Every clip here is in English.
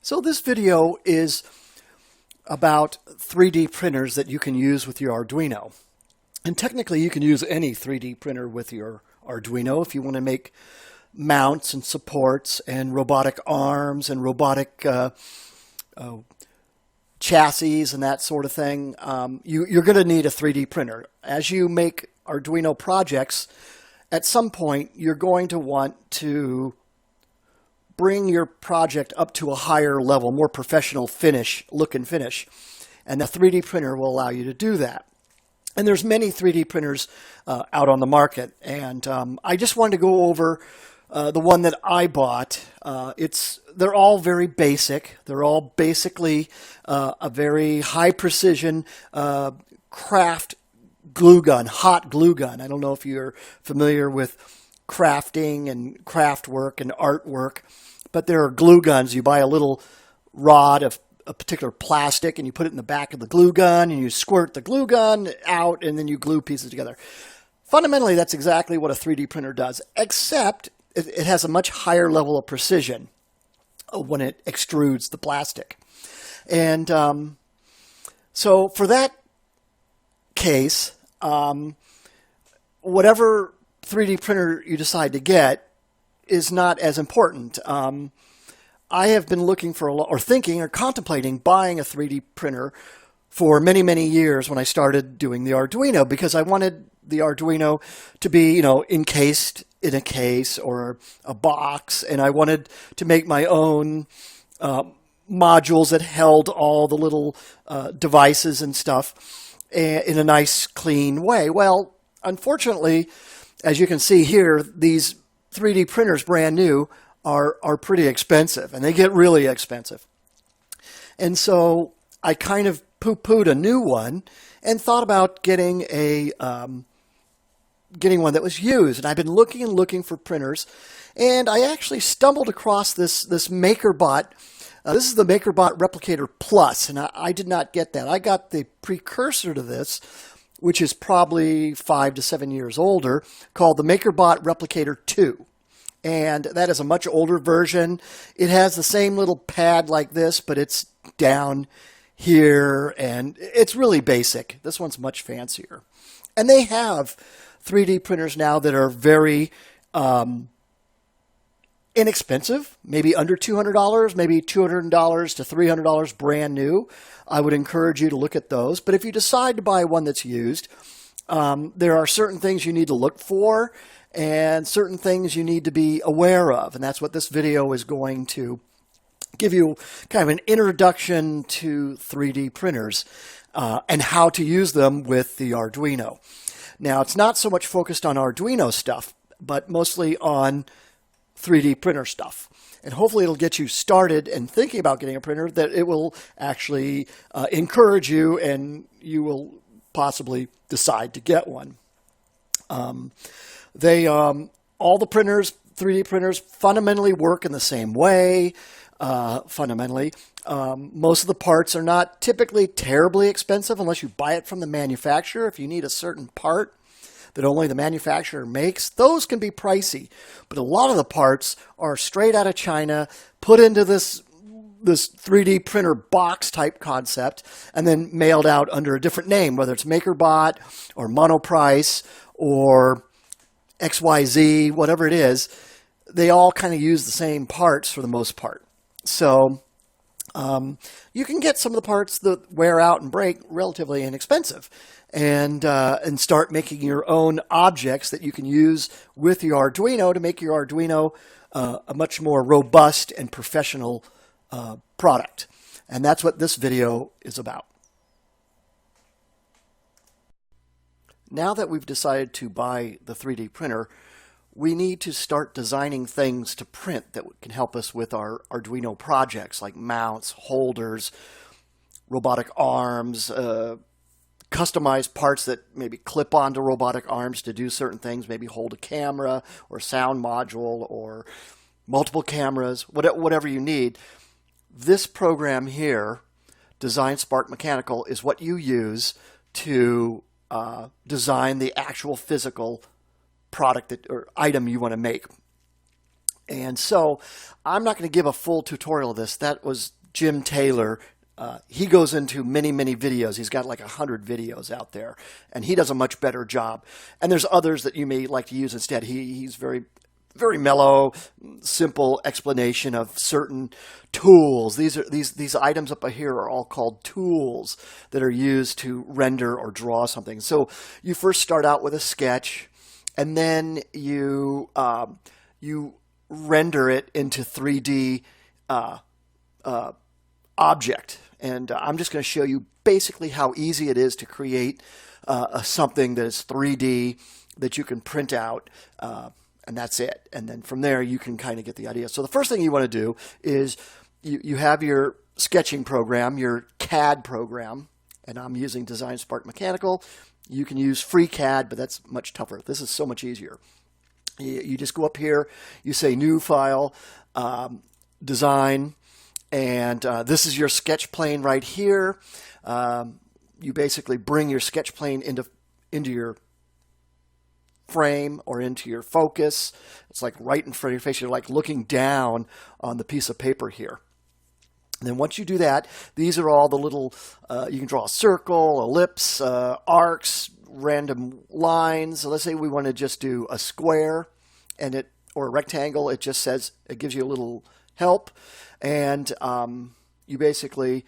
So this video is about 3D printers that you can use with your Arduino. And technically you can use any 3D printer with your Arduino if you want to make mounts and supports and robotic arms and robotic chassis and that sort of thing. You're going to need a 3D printer. As you make Arduino projects, at some point you're going to want to bring your project up to a higher level, more professional look and finish. And the 3D printer will allow you to do that. And there's many 3D printers out on the market. And I just wanted to go over the one that I bought. They're all very basic. They're all basically a very high precision craft glue gun, hot glue gun. I don't know if you're familiar with crafting and craft work and artwork, but there are glue guns. You buy a little rod of a particular plastic and you put it in the back of the glue gun and you squirt the glue gun out and then you glue pieces together. Fundamentally, that's exactly what a 3D printer does, except it has a much higher level of precision when it extrudes the plastic. And so for that case, whatever 3D printer you decide to get is not as important. I have been looking for thinking or contemplating buying a 3D printer for many, many years when I started doing the Arduino, because I wanted the Arduino to be, encased in a case or a box, and I wanted to make my own modules that held all the little devices and stuff in a nice, clean way. Well, unfortunately, as you can see here, these 3D printers, brand new, are pretty expensive, and they get really expensive. And so I kind of poo-pooed a new one and thought about getting one that was used. And I've been looking and looking for printers, and I actually stumbled across this MakerBot. This is the MakerBot Replicator Plus, and I did not get that. I got the precursor to this, which is probably 5 to 7 years older, called the MakerBot Replicator 2. And that is a much older version. It has the same little pad like this, but it's down here, and it's really basic. This one's much fancier. And they have 3D printers now that are very inexpensive, maybe under $200, maybe $200 to $300 brand new. I would encourage you to look at those. But if you decide to buy one that's used, there are certain things you need to look for and certain things you need to be aware of. And that's what this video is going to give you, kind of an introduction to 3D printers and how to use them with the Arduino. Now, it's not so much focused on Arduino stuff, but mostly on 3D printer stuff. And hopefully it'll get you started and thinking about getting a printer, that it will actually encourage you and you will possibly decide to get one. All the printers, 3D printers, fundamentally work in the same way. Fundamentally, most of the parts are not typically terribly expensive unless you buy it from the manufacturer. If you need a certain part that only the manufacturer makes, those can be pricey. But a lot of the parts are straight out of China, put into this 3D printer box type concept, and then mailed out under a different name, whether it's MakerBot or Monoprice or XYZ, whatever it is. They all kind of use the same parts for the most part. So you can get some of the parts that wear out and break relatively inexpensive, and start making your own objects that you can use with your Arduino to make your Arduino a much more robust and professional product. And that's what this video is about. Now that we've decided to buy the 3D printer, we need to start designing things to print that can help us with our Arduino projects, like mounts, holders, robotic arms, customized parts that maybe clip onto robotic arms to do certain things, maybe hold a camera or sound module or multiple cameras, whatever you need. This program here, Design Spark Mechanical, is what you use to design the actual physical product or item you want to make. And so I'm not going to give a full tutorial of this. That was Jim Taylor, he goes into many, many videos. He's got like 100 videos out there, and he does a much better job. And there's others that you may like to use instead. He's very, very mellow, simple explanation of certain tools. These items up here are all called tools that are used to render or draw something. So you first start out with a sketch, and then you render it into 3D object. And I'm just going to show you basically how easy it is to create something that is 3D that you can print out. And that's it. And then from there, you can kind of get the idea. So the first thing you want to do is you have your sketching program, your CAD program, and I'm using Design Spark Mechanical. You can use free CAD, but that's much tougher. This is so much easier. You just go up here, you say New File, Design, and this is your sketch plane right here. You basically bring your sketch plane into your frame or into your focus. It's like right in front of your face. You're like looking down on the piece of paper here. And then once you do that, these are all the little, you can draw a circle, ellipse, arcs, random lines. So let's say we want to just do a square or a rectangle. It just says, it gives you a little help. And you basically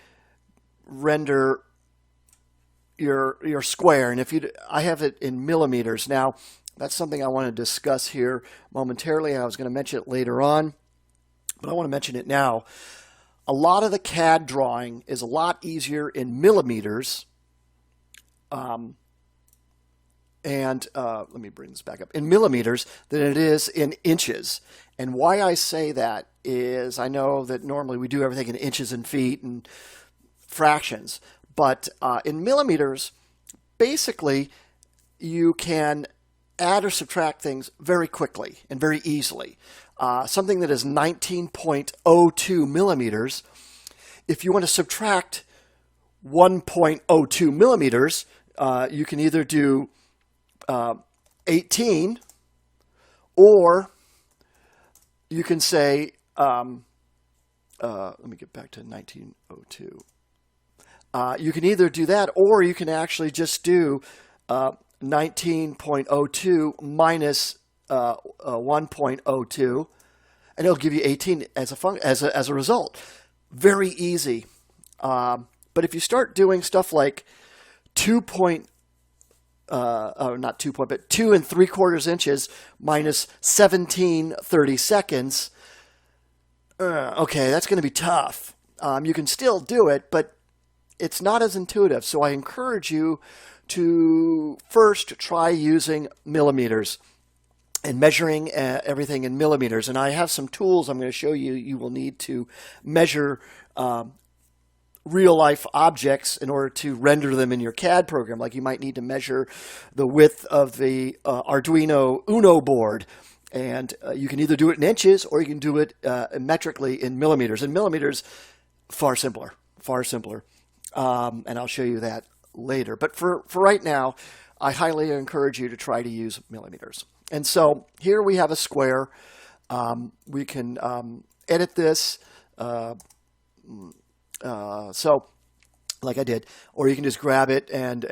render your square. And I have it in millimeters. Now, that's something I want to discuss here momentarily. I was going to mention it later on, but I want to mention it now. A lot of the CAD drawing is a lot easier in millimeters. Let me bring this back up. In millimeters than it is in inches. And why I say that is I know that normally we do everything in inches and feet and fractions. But in millimeters, basically, you can add or subtract things very quickly and very easily. Something that is 19.02 millimeters, if you want to subtract 1.02 millimeters, you can either do 18, or you can say, let me get back to 1902. You can either do that, or you can actually just do 19.02 minus 1.02, and it'll give you 18 as a result. Very easy. But if you start doing stuff like 2 3/4 inches minus 17/32, okay, that's going to be tough. You can still do it, but it's not as intuitive. So I encourage you to first try using millimeters and measuring everything in millimeters. And I have some tools I'm going to show you. You will need to measure real-life objects in order to render them in your CAD program. Like you might need to measure the width of the Arduino Uno board. And you can either do it in inches or you can do it metrically in millimeters. And millimeters, far simpler, far simpler. And I'll show you that later. But for right now, I highly encourage you to try to use millimeters. And so here we have a square. We can edit this. So like I did, or you can just grab it and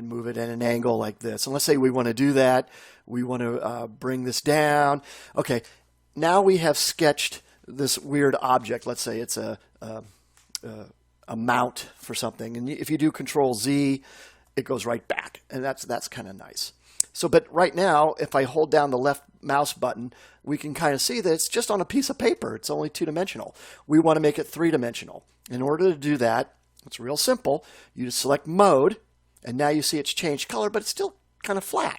move it at an angle like this. And let's say we want to do that. We want to bring this down. Okay, now we have sketched this weird object. Let's say it's a mount for something. And if you do Control Z, it goes right back. And that's kind of nice. So, but right now, if I hold down the left mouse button, we can kind of see that it's just on a piece of paper. It's only two-dimensional. We want to make it three-dimensional. In order to do that, it's real simple. You just select Mode, and now you see it's changed color, but it's still kind of flat.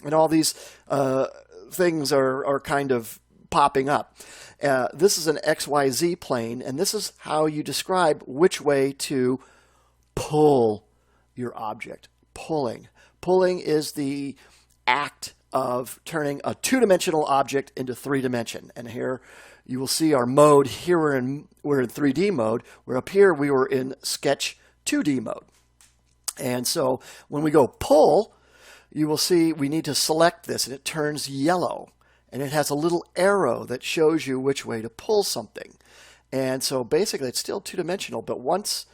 And all these things are kind of popping up. This is an XYZ plane, and this is how you describe which way to pull your object. Pulling. Pulling is the act of turning a two-dimensional object into three-dimension. And here you will see our mode. Here we're in 3D mode. Where up here we were in Sketch 2D mode. And so when we go pull, you will see we need to select this, and it turns yellow. And it has a little arrow that shows you which way to pull something. And so basically it's still two-dimensional, but once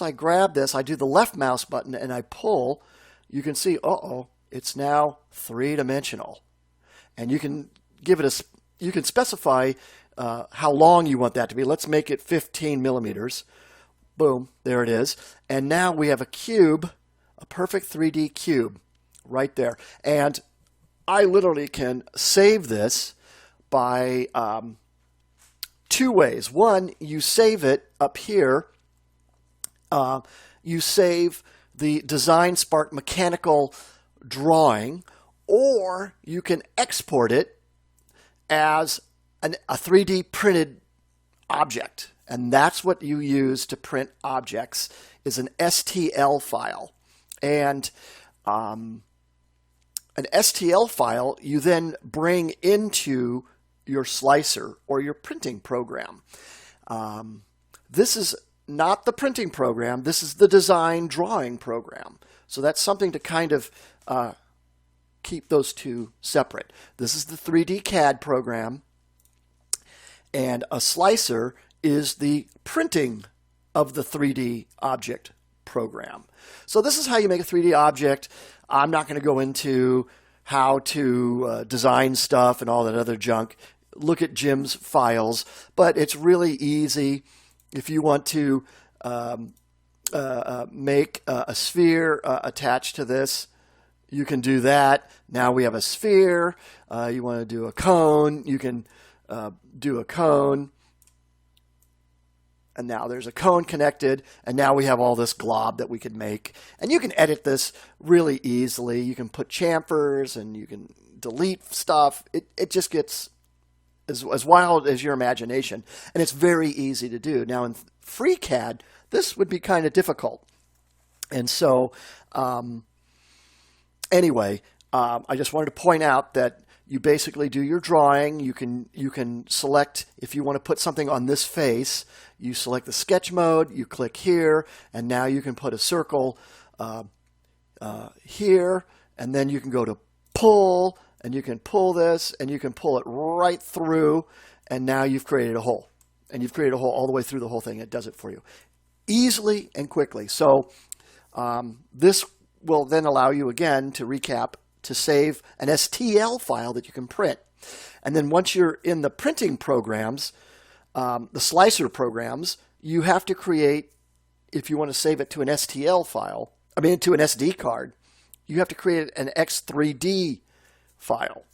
I grab this, I do the left mouse button and I pull, you can see, uh-oh, it's now three-dimensional. And you can give it a, you can specify how long you want that to be. Let's make it 15 millimeters. Boom, there it is. And now we have a cube, a perfect 3D cube right there. And I literally can save this by two ways. One, you save it up here. You save the Design Spark mechanical drawing, or you can export it as a 3D printed object. And that's what you use to print objects, is an STL file. And an STL file you then bring into your slicer or your printing program. This is not the printing program. This is the design drawing program. So that's something to kind of keep those two separate. This is the 3D CAD program, and a slicer is the printing of the 3D object program. So this is how you make a 3D object. I'm not going to go into how to design stuff and all that other junk. Look at Jim's files, but it's really easy. If you want to make a sphere attached to this, you can do that. Now we have a sphere. You want to do a cone, you can do a cone. And now there's a cone connected, and now we have all this glob that we could make. And you can edit this really easily. You can put chamfers and you can delete stuff. It just gets as wild as your imagination, and it's very easy to do. Now in FreeCAD, this would be kind of difficult. And so anyway, I just wanted to point out that you basically do your drawing. You can select, if you want to put something on this face, you select the sketch mode, you click here, and now you can put a circle here, and then you can go to pull, and you can pull this, and you can pull it right through, and now you've created a hole. And you've created a hole all the way through the whole thing. It does it for you easily and quickly. So this will then allow you, again, to recap, to save an STL file that you can print. And then once you're in the printing programs, the slicer programs, you have to create, if you want to save it to an STL file, to an SD card, you have to create an X3D file,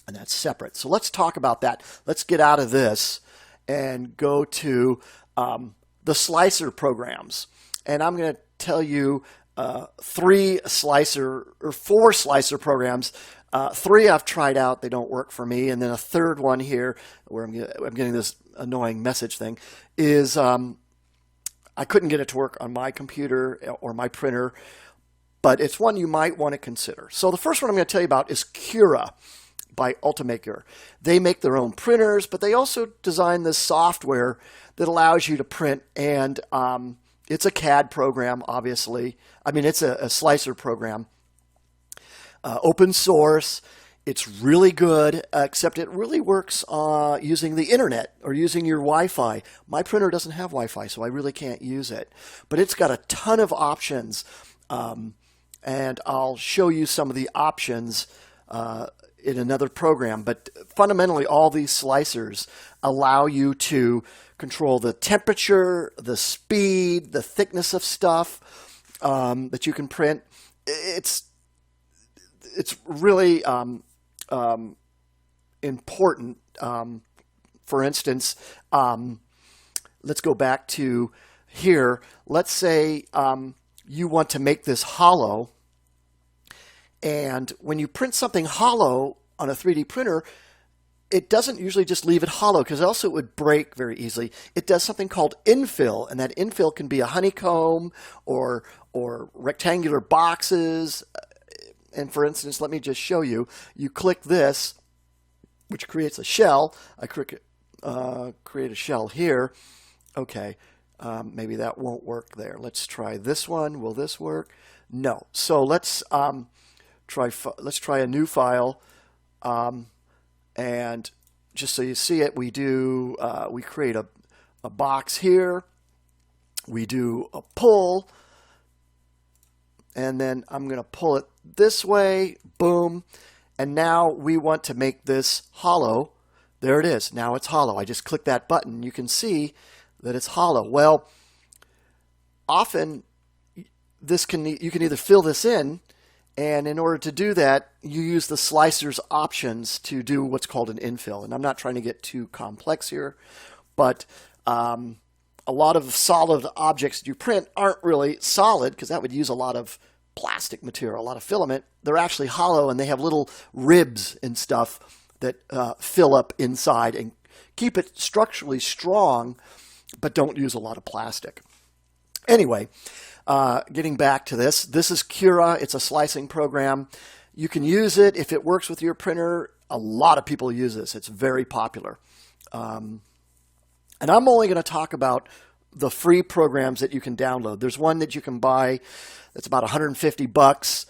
and that's separate. So let's talk about that. Let's get out of this and go to the slicer programs. And I'm going to tell you four slicer programs. Three I've tried out, they don't work for me, and then a third one here where I'm getting this annoying message thing is I couldn't get it to work on my computer or my printer, but it's one you might want to consider. So the first one I'm going to tell you about is Cura by Ultimaker. They make their own printers, but they also design this software that allows you to print, and it's a CAD program, obviously. It's a slicer program. Open source. It's really good, except it really works using the internet or using your Wi-Fi. My printer doesn't have Wi-Fi, so I really can't use it. But it's got a ton of options, and I'll show you some of the options in another program. But fundamentally, all these slicers allow you to control the temperature, the speed, the thickness of stuff that you can print. It's really important. For instance, let's go back to here. Let's say you want to make this hollow, and when you print something hollow on a 3D printer, it doesn't usually just leave it hollow, because also it would break very easily. It does something called infill, and that infill can be a honeycomb or rectangular boxes. And for instance, let me just show you. You click this, which creates a shell. I create a shell here. Okay, maybe that won't work there. Let's try this one. Will this work? No. So let's try a new file. And just so you see it, we create a box here. We do a pull, and then I'm going to pull it this way, boom, and now we want to make this hollow. There it is. Now it's hollow. I just click that button. You can see that it's hollow. Well, often you can either fill this in, and in order to do that, you use the slicer's options to do what's called an infill. And I'm not trying to get too complex here, but a lot of solid objects that you print aren't really solid, because that would use a lot of plastic material, a lot of filament. They're actually hollow, and they have little ribs and stuff that fill up inside and keep it structurally strong, but don't use a lot of plastic. Anyway, getting back to this is Cura. It's a slicing program. You can use it if it works with your printer. A lot of people use this. It's very popular. And I'm only going to talk about the free programs that you can download. There's one that you can buy that's about $150.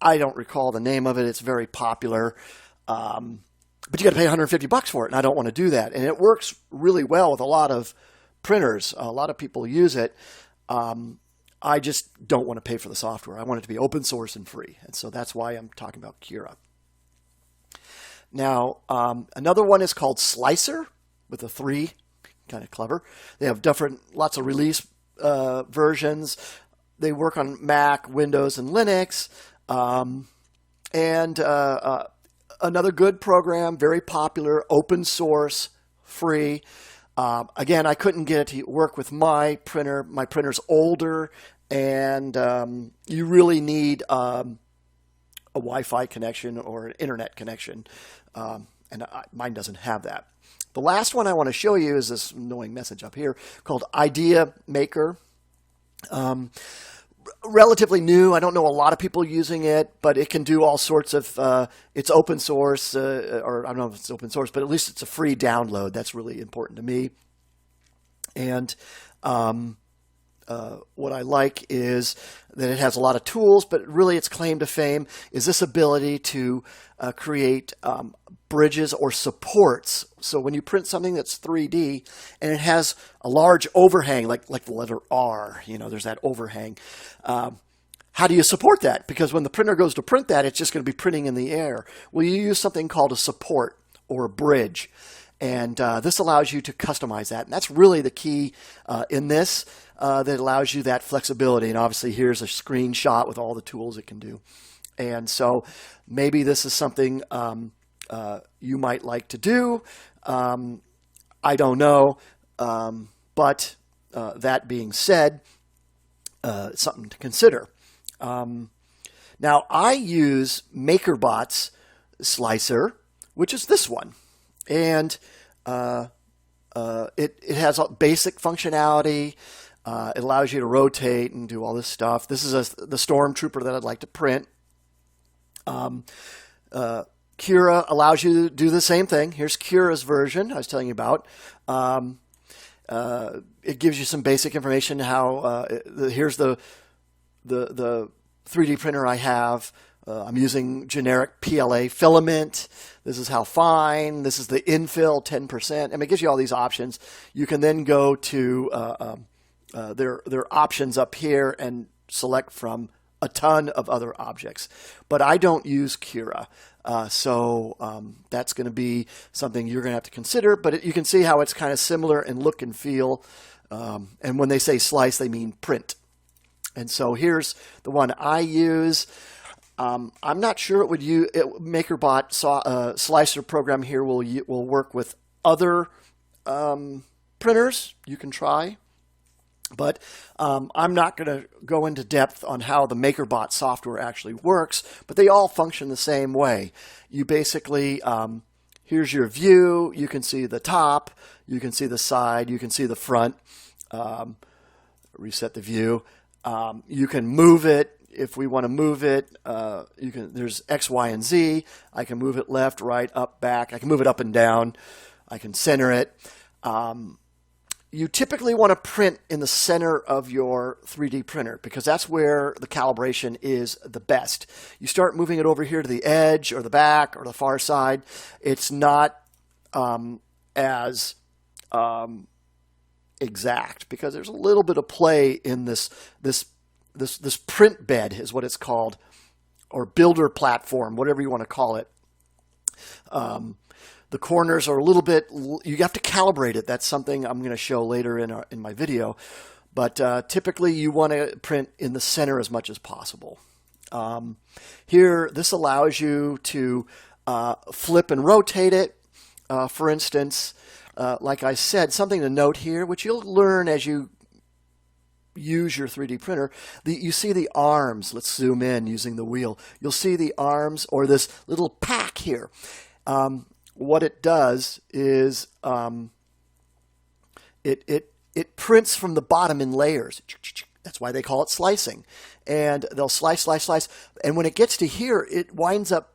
I don't recall the name of it. It's very popular. But you got to pay $150 for it, and I don't want to do that. And it works really well with a lot of printers. A lot of people use it. I just don't want to pay for the software. I want it to be open source and free. And so that's why I'm talking about Cura. Now, another one is called Slicer with a 3, kind of clever. They have lots of release versions. They work on Mac, Windows, and Linux. Another good program, very popular, open source, free. Again, I couldn't get it to work with my printer. My printer's older, and you really need a Wi-Fi connection or an internet connection, and mine doesn't have that. The last one I want to show you is this annoying message up here called Idea Maker. Relatively new. I don't know a lot of people using it, but it can do all sorts of, it's open source, or I don't know if it's open source, but at least it's a free download. That's really important to me. And what I like is that it has a lot of tools, but really its claim to fame is this ability to create bridges or supports. So when you print something that's 3D and it has a large overhang, like the letter R, there's that overhang. How do you support that? Because when the printer goes to print that, it's just going to be printing in the air. Well, you use something called a support or a bridge. And this allows you to customize that. And that's really the key in this, that allows you that flexibility. And obviously here's a screenshot with all the tools it can do. And so maybe this is something you might like to do. I don't know. But that being said, it's something to consider. Now, I use MakerBot's slicer, which is this one. And it has a basic functionality. It allows you to rotate and do all this stuff. This is the Stormtrooper that I'd like to print. Cura allows you to do the same thing. Here's Cura's version I was telling you about. It gives you some basic information. Here's the 3D printer I have. I'm using generic PLA filament. This is how fine. This is the Infill 10%. I mean, it gives you all these options. You can then go to their options up here and select from a ton of other objects. But I don't use Cura. So that's going to be something you're going to have to consider. But you can see how it's kind of similar in look and feel. And when they say slice, they mean print. And so here's the one I use. I'm not sure MakerBot slicer program here will work with other printers. You can try. But I'm not going to go into depth on how the MakerBot software actually works, but they all function the same way. You basically, here's your view. You can see the top. You can see the side. You can see the front. Reset the view. You can move it. If we want to move it, there's X, Y, and Z. I can move it left, right, up, back. I can move it up and down. I can center it. You typically want to print in the center of your 3D printer because that's where the calibration is the best. You start moving it over here to the edge or the back or the far side, it's not as exact, because there's a little bit of play in this print bed is what it's called, or builder platform, whatever you want to call it. The corners are a little bit, you have to calibrate it. That's something I'm going to show later in my video. But typically you want to print in the center as much as possible. Here, this allows you to flip and rotate it. For instance, like I said, something to note here, which you'll learn as you use your 3D printer, you see the arms. Let's zoom in using the wheel. You'll see the arms, or this little pack here. What it does is it prints from the bottom in layers. That's why they call it slicing. And they'll slice, slice, slice. And when it gets to here, it winds up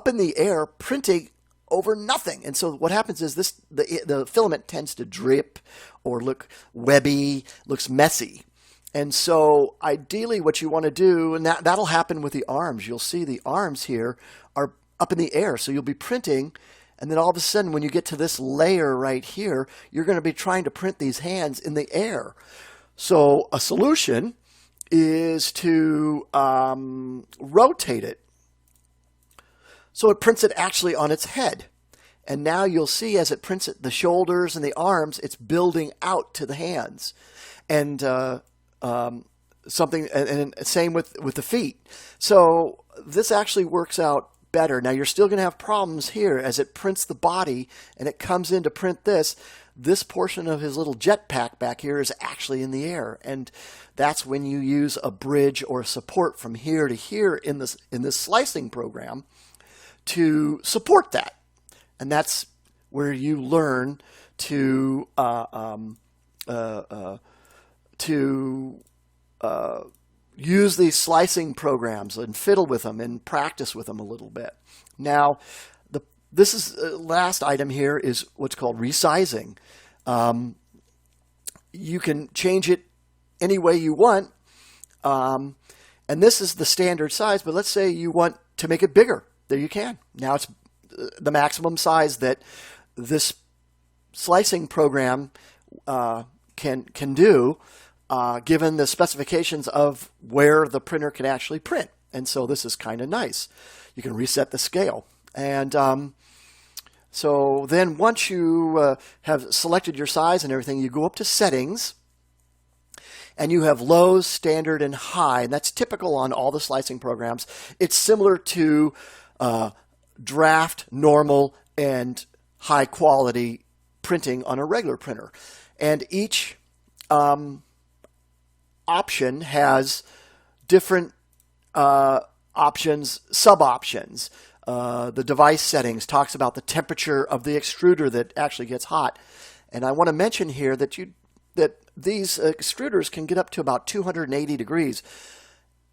in the air printing over nothing. And so what happens is the filament tends to drip or look webby, looks messy. And so ideally what you want to do, and that'll happen with the arms. You'll see the arms here are up in the air. So you'll be printing, and then all of a sudden when you get to this layer right here, you're going to be trying to print these hands in the air. So a solution is to rotate it so it prints it actually on its head. And now you'll see as it prints it, the shoulders and the arms, it's building out to the hands. And same with the feet. So this actually works out better. Now you're still going to have problems here as it prints the body and it comes in to print this. This portion of his little jetpack back here is actually in the air. And that's when you use a bridge or a support from here to here in this slicing program to support that. And that's where you learn to use these slicing programs and fiddle with them and practice with them a little bit. Now, this is last item here is what's called resizing. You can change it any way you want. And this is the standard size, but let's say you want to make it bigger. There you can. Now it's the maximum size that this slicing program can do, given the specifications of where the printer can actually print. And so this is kind of nice. You can reset the scale. And so then once you have selected your size and everything, you go up to settings, and you have low, standard, and high. And that's typical on all the slicing programs. It's similar to draft, normal, and high quality printing on a regular printer. And each option has different options, sub-options. The device settings talks about the temperature of the extruder that actually gets hot. And I want to mention here that these extruders can get up to about 280 degrees.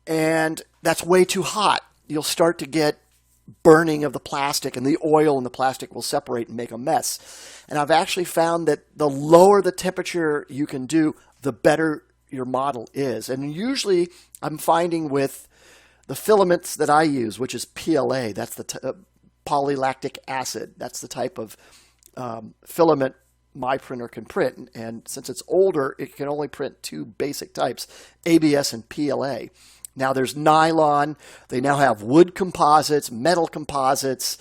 And that's way too hot. You'll start to get burning of the plastic, and the oil in the plastic will separate and make a mess. And I've actually found that the lower the temperature you can do, the better your model is. And usually I'm finding with the filaments that I use, which is PLA, that's the polylactic acid, that's the type of filament my printer can print. And since it's older, it can only print two basic types, ABS and PLA. Now there's nylon, they now have wood composites, metal composites,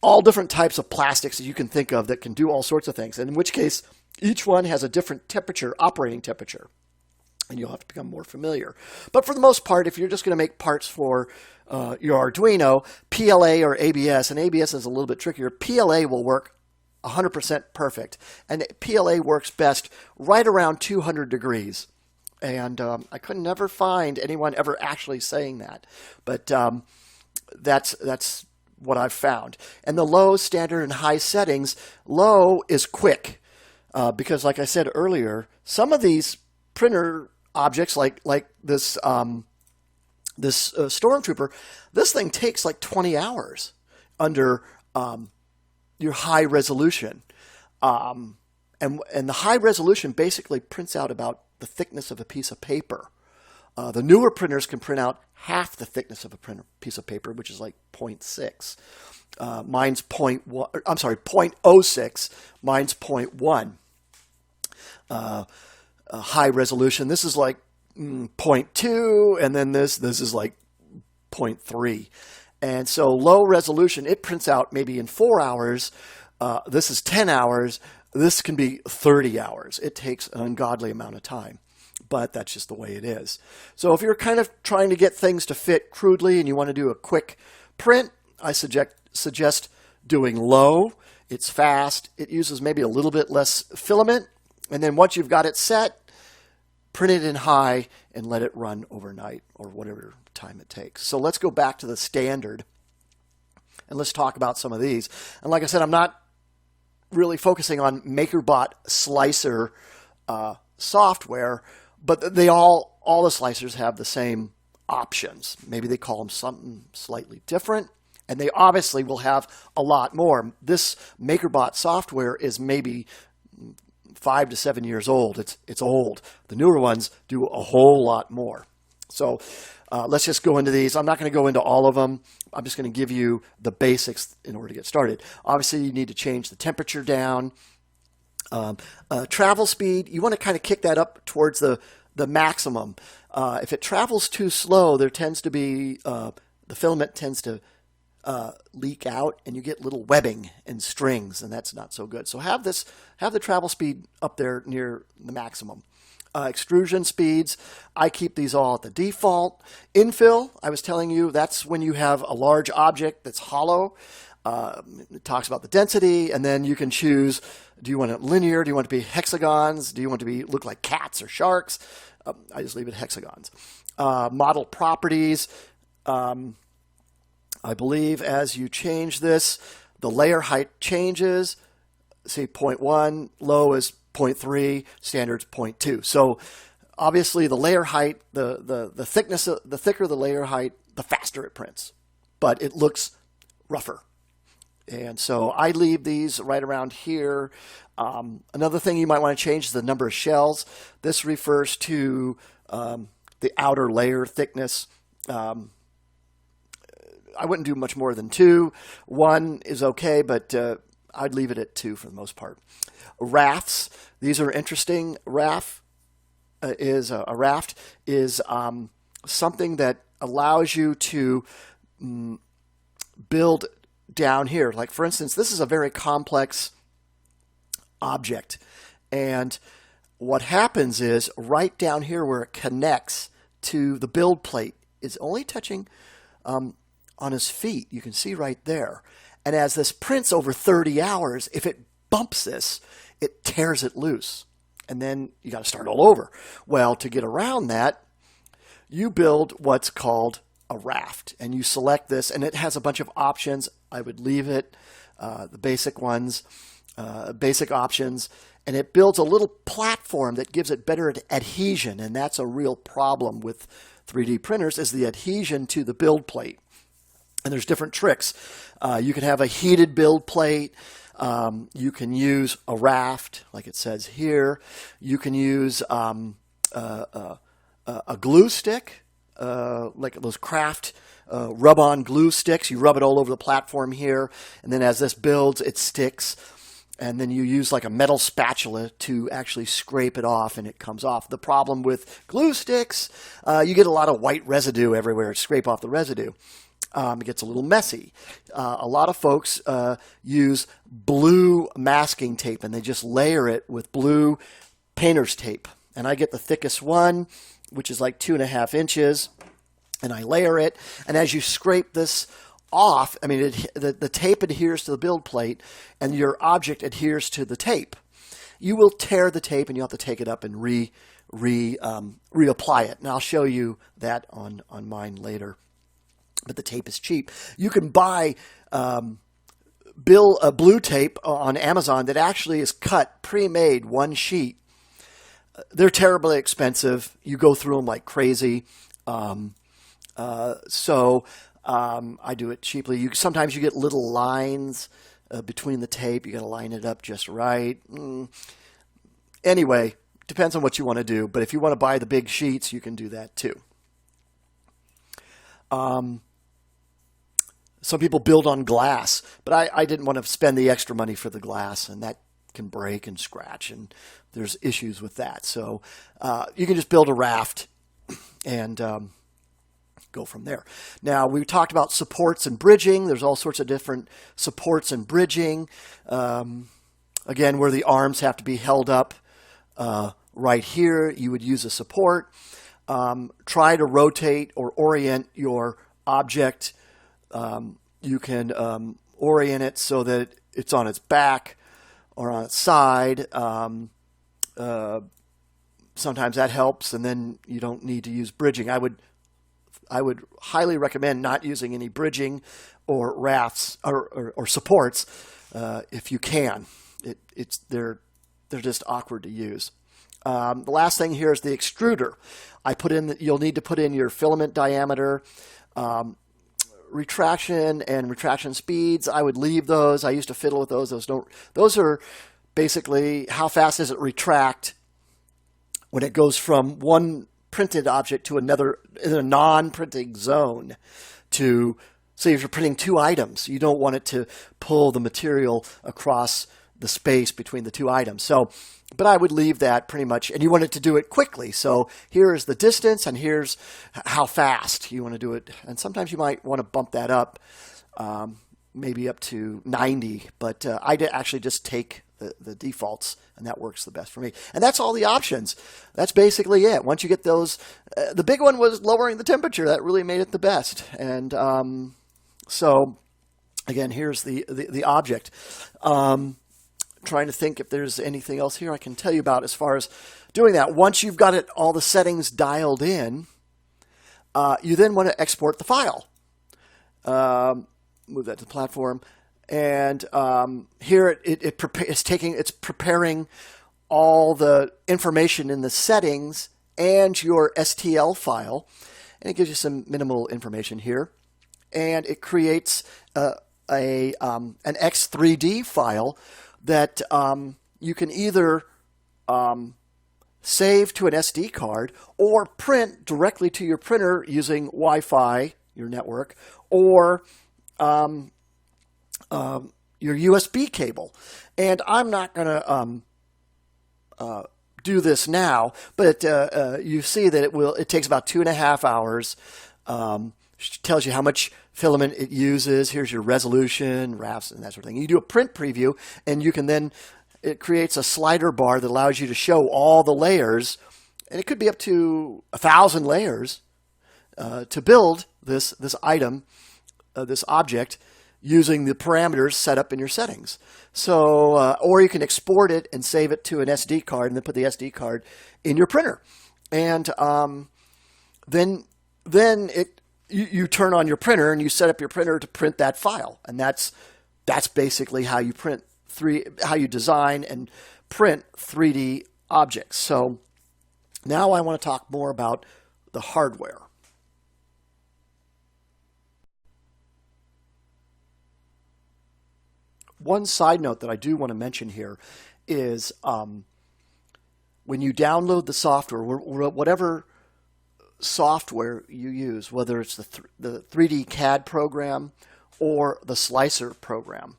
all different types of plastics that you can think of that can do all sorts of things. And in which case, each one has a different temperature, operating temperature. And you'll have to become more familiar. But for the most part, if you're just going to make parts for your Arduino, PLA or ABS, and ABS is a little bit trickier, PLA will work 100% perfect. And PLA works best right around 200 degrees. And I could never find anyone ever actually saying that. But that's what I've found. And the low, standard, and high settings, low is quick. Because like I said earlier, some of these printer objects, like this Stormtrooper, this thing takes like 20 hours under your high resolution. And the high resolution basically prints out about the thickness of a piece of paper. The newer printers can print out half the thickness of a piece of paper, which is like 0.6. Mine's 0.1. I'm sorry, 0.06. Mine's 0.1. High resolution. This is like 0.2, and then this is like 0.3. And so low resolution, it prints out maybe in 4 hours. This is 10 hours. This can be 30 hours. It takes an ungodly amount of time, but that's just the way it is. So if you're kind of trying to get things to fit crudely and you want to do a quick print, I suggest doing low. It's fast. It uses maybe a little bit less filament. And then once you've got it set, print it in high and let it run overnight or whatever time it takes. So let's go back to the standard and let's talk about some of these. And like I said, I'm not really focusing on MakerBot slicer software, but they all the slicers have the same options. Maybe they call them something slightly different, and they obviously will have a lot more. This MakerBot software is maybe 5 to 7 years old. It's old. The newer ones do a whole lot more. So let's just go into these. I'm not going to go into all of them. I'm just going to give you the basics in order to get started. Obviously, you need to change the temperature down. Travel speed, you want to kind of kick that up towards the maximum. If it travels too slow, there tends to be, the filament tends to leak out, and you get little webbing and strings, and that's not so good. So have the travel speed up there near the maximum. Extrusion speeds, I keep these all at the default. Infill, I was telling you, that's when you have a large object that's hollow. It talks about the density, and then you can choose, do you want it linear? Do you want it to be hexagons? Do you want it to look like cats or sharks? I just leave it hexagons. Model properties, I believe as you change this, the layer height changes. See 0.1, low is 0.3, standard's 0.2. So obviously the layer height, the thickness, the thicker the layer height, the faster it prints, but it looks rougher. And so I leave these right around here. Another thing you might want to change is the number of shells. This refers to the outer layer thickness. I wouldn't do much more than 2. 1 is okay, but I'd leave it at 2 for the most part. Rafts, these are interesting. A raft is something that allows you to build down here. Like for instance, this is a very complex object, and what happens is right down here where it connects to the build plate is only touching on his feet. You can see right there. And as this prints over 30 hours, if it bumps this, it tears it loose. And then you got to start all over. Well, to get around that, you build what's called a raft. And you select this, and it has a bunch of options. I would leave it, the basic ones, basic options. And it builds a little platform that gives it better adhesion. And that's a real problem with 3D printers, is the adhesion to the build plate. And there's different tricks. You can have a heated build plate. You can use a raft, like it says here. You can use a glue stick, like those craft rub-on glue sticks. You rub it all over the platform here, and then as this builds, it sticks. And then you use like a metal spatula to actually scrape it off, and it comes off. The problem with glue sticks, you get a lot of white residue everywhere. Scrape off the residue. It gets a little messy. A lot of folks use blue masking tape, and they just layer it with blue painter's tape. And I get the thickest one, which is like 2.5 inches, and I layer it. And as you scrape this off, I mean, the tape adheres to the build plate, and your object adheres to the tape. You will tear the tape, and you'll have to take it up and reapply it. And I'll show you that on mine later. But the tape is cheap. You can buy blue tape on Amazon that actually is cut, pre-made, one sheet. They're terribly expensive. You go through them like crazy. So I do it cheaply. Sometimes you get little lines between the tape. You got to line it up just right. Anyway, depends on what you want to do. But if you want to buy the big sheets, you can do that too. Some people build on glass, but I didn't want to spend the extra money for the glass, and that can break and scratch, and there's issues with that. So you can just build a raft and go from there. Now, we talked about supports and bridging. There's all sorts of different supports and bridging. Again, where the arms have to be held up right here, you would use a support. Try to rotate or orient your object. You can orient it so that it's on its back or on its side. Sometimes that helps, and then you don't need to use bridging. I would highly recommend not using any bridging or rafts or supports if you can. They're just awkward to use. The last thing here is the extruder. You'll need to put in your filament diameter, retraction and retraction speeds. I would leave those. I used to fiddle with those. Those are basically how fast does it retract when it goes from one printed object to another in a non-printing zone. To say if you're printing 2 items, you don't want it to pull the material across the space between the 2 items. But I would leave that pretty much, and you want it to do it quickly. So here is the distance, and here's how fast you want to do it. And sometimes you might want to bump that up, maybe up to 90. But I actually just take the defaults, and that works the best for me. And that's all the options. That's basically it. Once you get those, the big one was lowering the temperature. That really made it the best. And so again, here's the object. Trying to think if there's anything else here I can tell you about as far as doing that. Once you've got all the settings dialed in, you then want to export the file. Move that to the platform, and here it's preparing all the information in the settings and your STL file, and it gives you some minimal information here, and it creates an X3D file that you can either save to an SD card or print directly to your printer using Wi-Fi, your network, or your USB cable. And I'm not going to do this now, but you see that it takes about 2.5 hours. Tells you how much filament it uses. Here's your resolution, rafts, and that sort of thing. You do a print preview, and you can then, it creates a slider bar that allows you to show all the layers, and it could be up to 1,000 layers to build this item, this object, using the parameters set up in your settings. So, or you can export it and save it to an SD card, and then put the SD card in your printer, and then you turn on your printer and you set up your printer to print that file, and that's basically how you how you design and print 3D objects. So now I want to talk more about the hardware. One side note that I do want to mention here is when you download the software, whatever software you use, whether it's the 3D CAD program or the slicer program,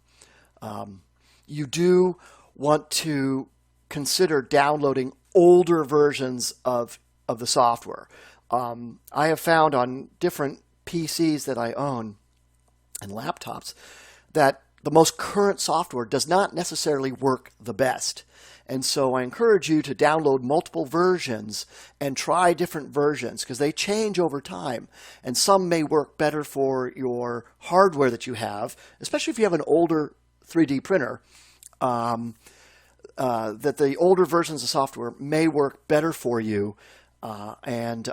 you do want to consider downloading older versions of the software. I have found on different PCs that I own and laptops that the most current software does not necessarily work the best. And so I encourage you to download multiple versions and try different versions, because they change over time. And some may work better for your hardware that you have, especially if you have an older 3D printer, that the older versions of software may work better for you. And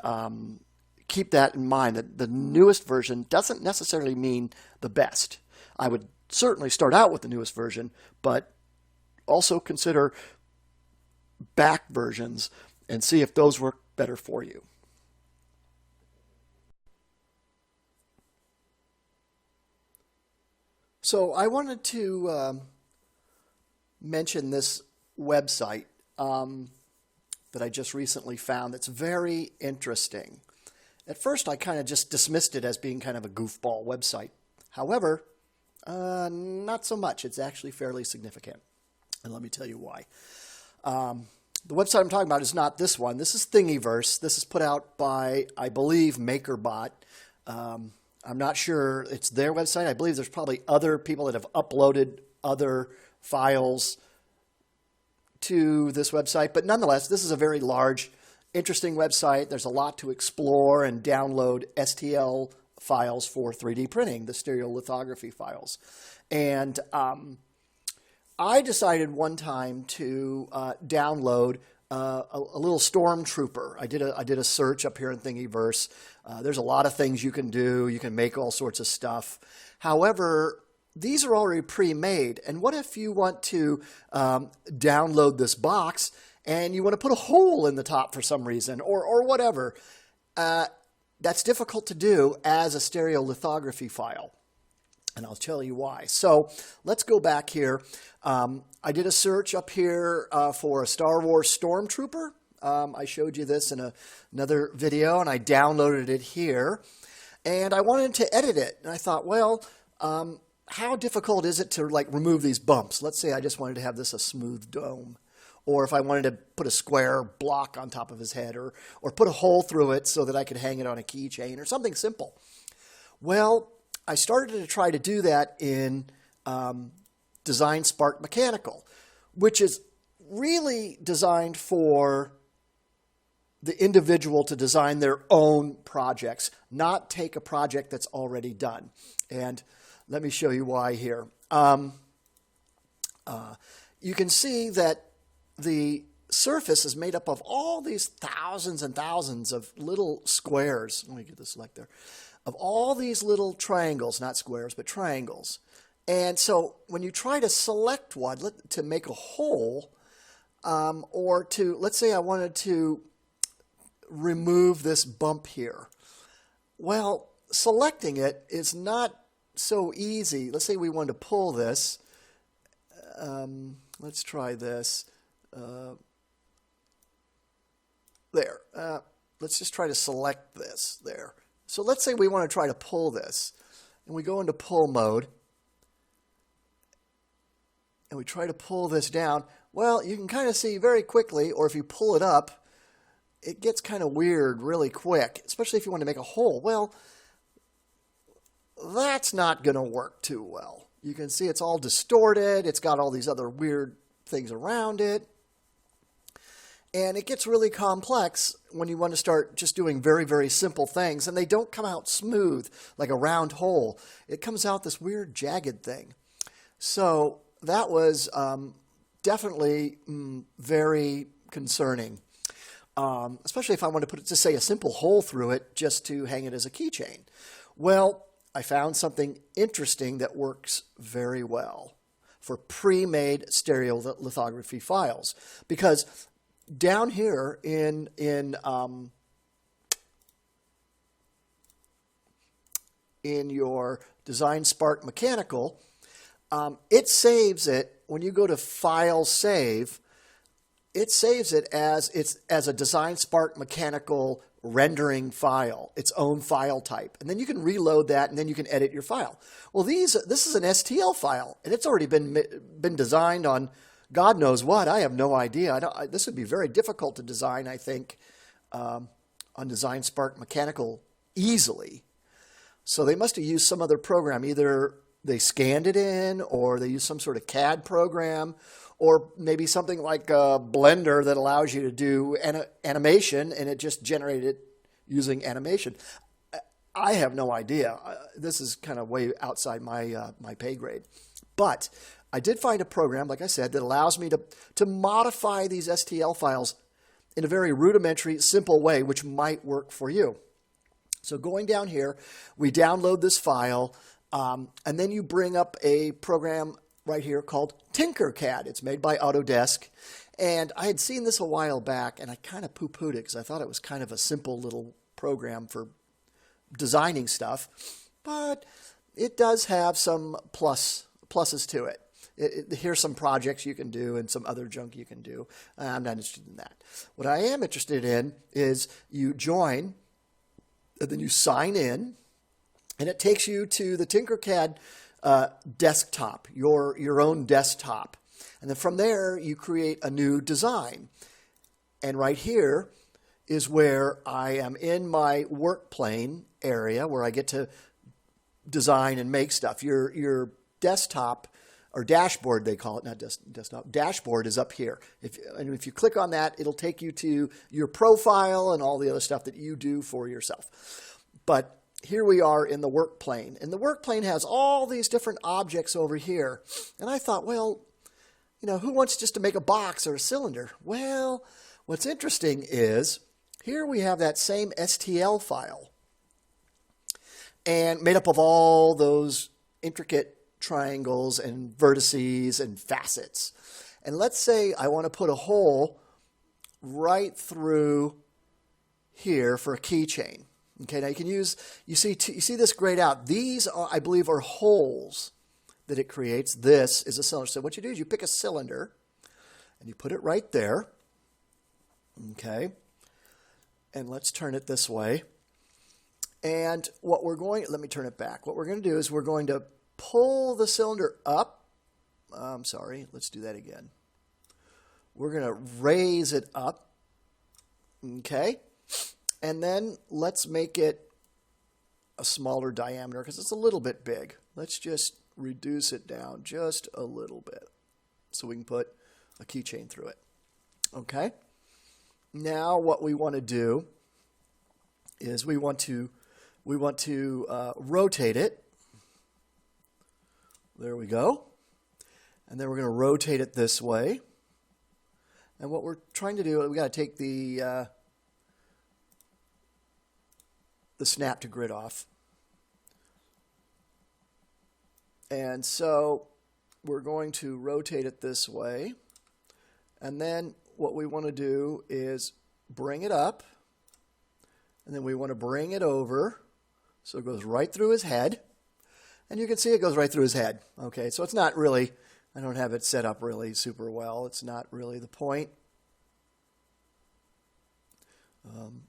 keep that in mind, that the newest version doesn't necessarily mean the best. I would certainly start out with the newest version, but also consider back versions and see if those work better for you. So I wanted to mention this website that I just recently found that's very interesting. At first I kind of just dismissed it as being kind of a goofball website, However, not so much. It's actually fairly significant. And let me tell you why. The website I'm talking about is not this one. This is Thingiverse. This is put out by, I believe, MakerBot. I'm not sure it's their website. I believe there's probably other people that have uploaded other files to this website. But nonetheless, this is a very large, interesting website. There's a lot to explore and download STL files for 3D printing, the stereolithography files. And I decided one time to download a little stormtrooper. I did a search up here in Thingiverse. There's a lot of things you can do. You can make all sorts of stuff. However, these are already pre-made. And what if you want to download this box and you want to put a hole in the top for some reason or whatever? That's difficult to do as a stereolithography file. And I'll tell you why. So let's go back here. I did a search up here for a Star Wars Stormtrooper. I showed you this in another video, and I downloaded it here. And I wanted to edit it. And I thought, well, how difficult is it to remove these bumps? Let's say I just wanted to have this a smooth dome. Or if I wanted to put a square block on top of his head, or put a hole through it so that I could hang it on a keychain, or something simple. Well, I started to try to do that in Design Spark Mechanical, which is really designed for the individual to design their own projects, not take a project that's already done. And let me show you why here. You can see that the surface is made up of all these thousands and thousands of little squares. Let me get this like there. Of all these little triangles, not squares, but triangles. And so when you try to select one to make a hole, or to, let's say I wanted to remove this bump here. Well, selecting it is not so easy. Let's say we wanted to pull this. Let's try this. There. Let's just try to select this there. So let's say we want to try to pull this, and we go into pull mode, and we try to pull this down. Well, you can kind of see very quickly, or if you pull it up, it gets kind of weird really quick, especially if you want to make a hole. Well, that's not going to work too well. You can see it's all distorted. It's got all these other weird things around it. And it gets really complex when you want to start just doing very, very simple things. And they don't come out smooth like a round hole. It comes out this weird jagged thing. So that was definitely very concerning. Especially if I want to put, just say, a simple hole through it just to hang it as a keychain. Well, I found something interesting that works very well for pre-made stereolithography files. Because down here in your Design Spark Mechanical, it saves it when you go to File Save. It saves it as a Design Spark Mechanical rendering file, its own file type, and then you can reload that, and then you can edit your file. Well, this is an STL file, and it's already been designed on God knows what. I have no idea. This would be very difficult to design, I think, on Design Spark Mechanical easily. So they must have used some other program. Either they scanned it in, or they used some sort of CAD program, or maybe something like a Blender that allows you to do animation, and it just generated it using animation. I have no idea. This is kind of way outside my pay grade. But I did find a program, like I said, that allows me to modify these STL files in a very rudimentary, simple way, which might work for you. So going down here, we download this file, and then you bring up a program right here called Tinkercad. It's made by Autodesk, and I had seen this a while back, and I kind of poo-pooed it because I thought it was kind of a simple little program for designing stuff, but it does have some pluses to it. Here's some projects you can do and some other junk you can do. I'm not interested in that. What I am interested in is you join, and then you sign in, And it takes you to the Tinkercad desktop, your own desktop. And then from there, you create a new design. And right here is where I am in my work plane area where I get to design and make stuff. Your desktop, or dashboard they call it, not desktop, dashboard is up here. If you click on that, it'll take you to your profile and all the other stuff that you do for yourself. But here we are in the work plane. And the work plane has all these different objects over here. And I thought, well, who wants just to make a box or a cylinder? Well, what's interesting is here we have that same STL file and made up of all those intricate triangles and vertices and facets. And let's say I want to put a hole right through here for a keychain. Okay, now you see this grayed out. These are, I believe, are holes that it creates. This is a cylinder. So what you do is you pick a cylinder and you put it right there. Okay, and let's turn it this way. And let me turn it back. What we're going to do is we're going to pull the cylinder up. I'm sorry, let's do that again. We're going to raise it up. Okay. And then let's make it a smaller diameter because it's a little bit big. Let's just reduce it down just a little bit so we can put a keychain through it. Okay? Now what we want to do is we want to rotate it. There we go. And then we're going to rotate it this way. And what we're trying to do, we got to take the snap to grid off. And so we're going to rotate it this way. And then what we want to do is bring it up. And then we want to bring it over so it goes right through his head. And you can see it goes right through his head. Okay, so it's not really, I don't have it set up really super well. It's not really the point.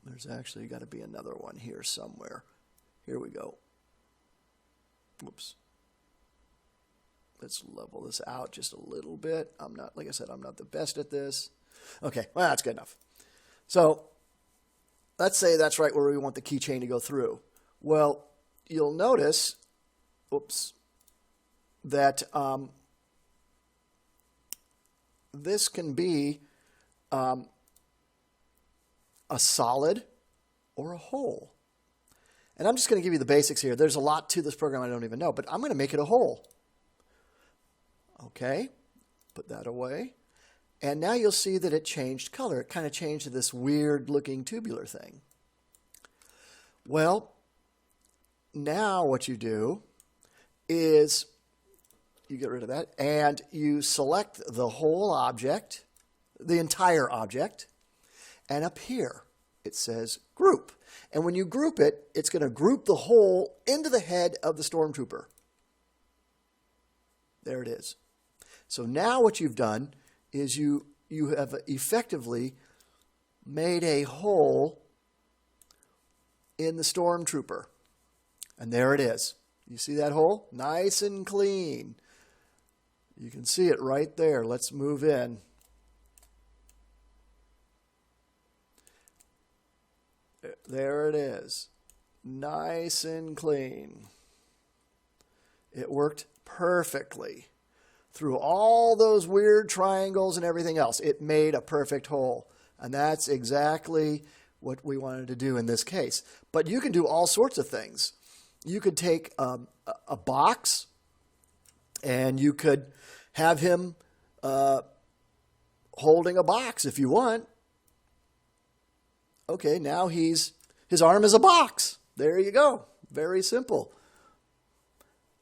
There's actually got to be another one here somewhere. Here we go. Whoops. Let's level this out just a little bit. Like I said, I'm not the best at this. Okay, well, that's good enough. So let's say that's right where we want the keychain to go through. Well, you'll notice, that this can be a solid or a hole. And I'm just going to give you the basics here. There's a lot to this program I don't even know, but I'm going to make it a hole. Okay, put that away. And now you'll see that it changed color. It kind of changed to this weird looking tubular thing. Well, now what you do is you get rid of that and you select the whole object, the entire object, and up here it says group. And when you group it, it's going to group the hole into the head of the stormtrooper. There it is. So now what you've done is you have effectively made a hole in the stormtrooper. And there it is. You see that hole? Nice and clean. You can see it right there. Let's move in. There it is. Nice and clean. It worked perfectly. Through all those weird triangles and everything else, it made a perfect hole. And that's exactly what we wanted to do in this case. But you can do all sorts of things. You could take a box and you could have him holding a box if you want. Okay, now his arm is a box. There you go. Very simple.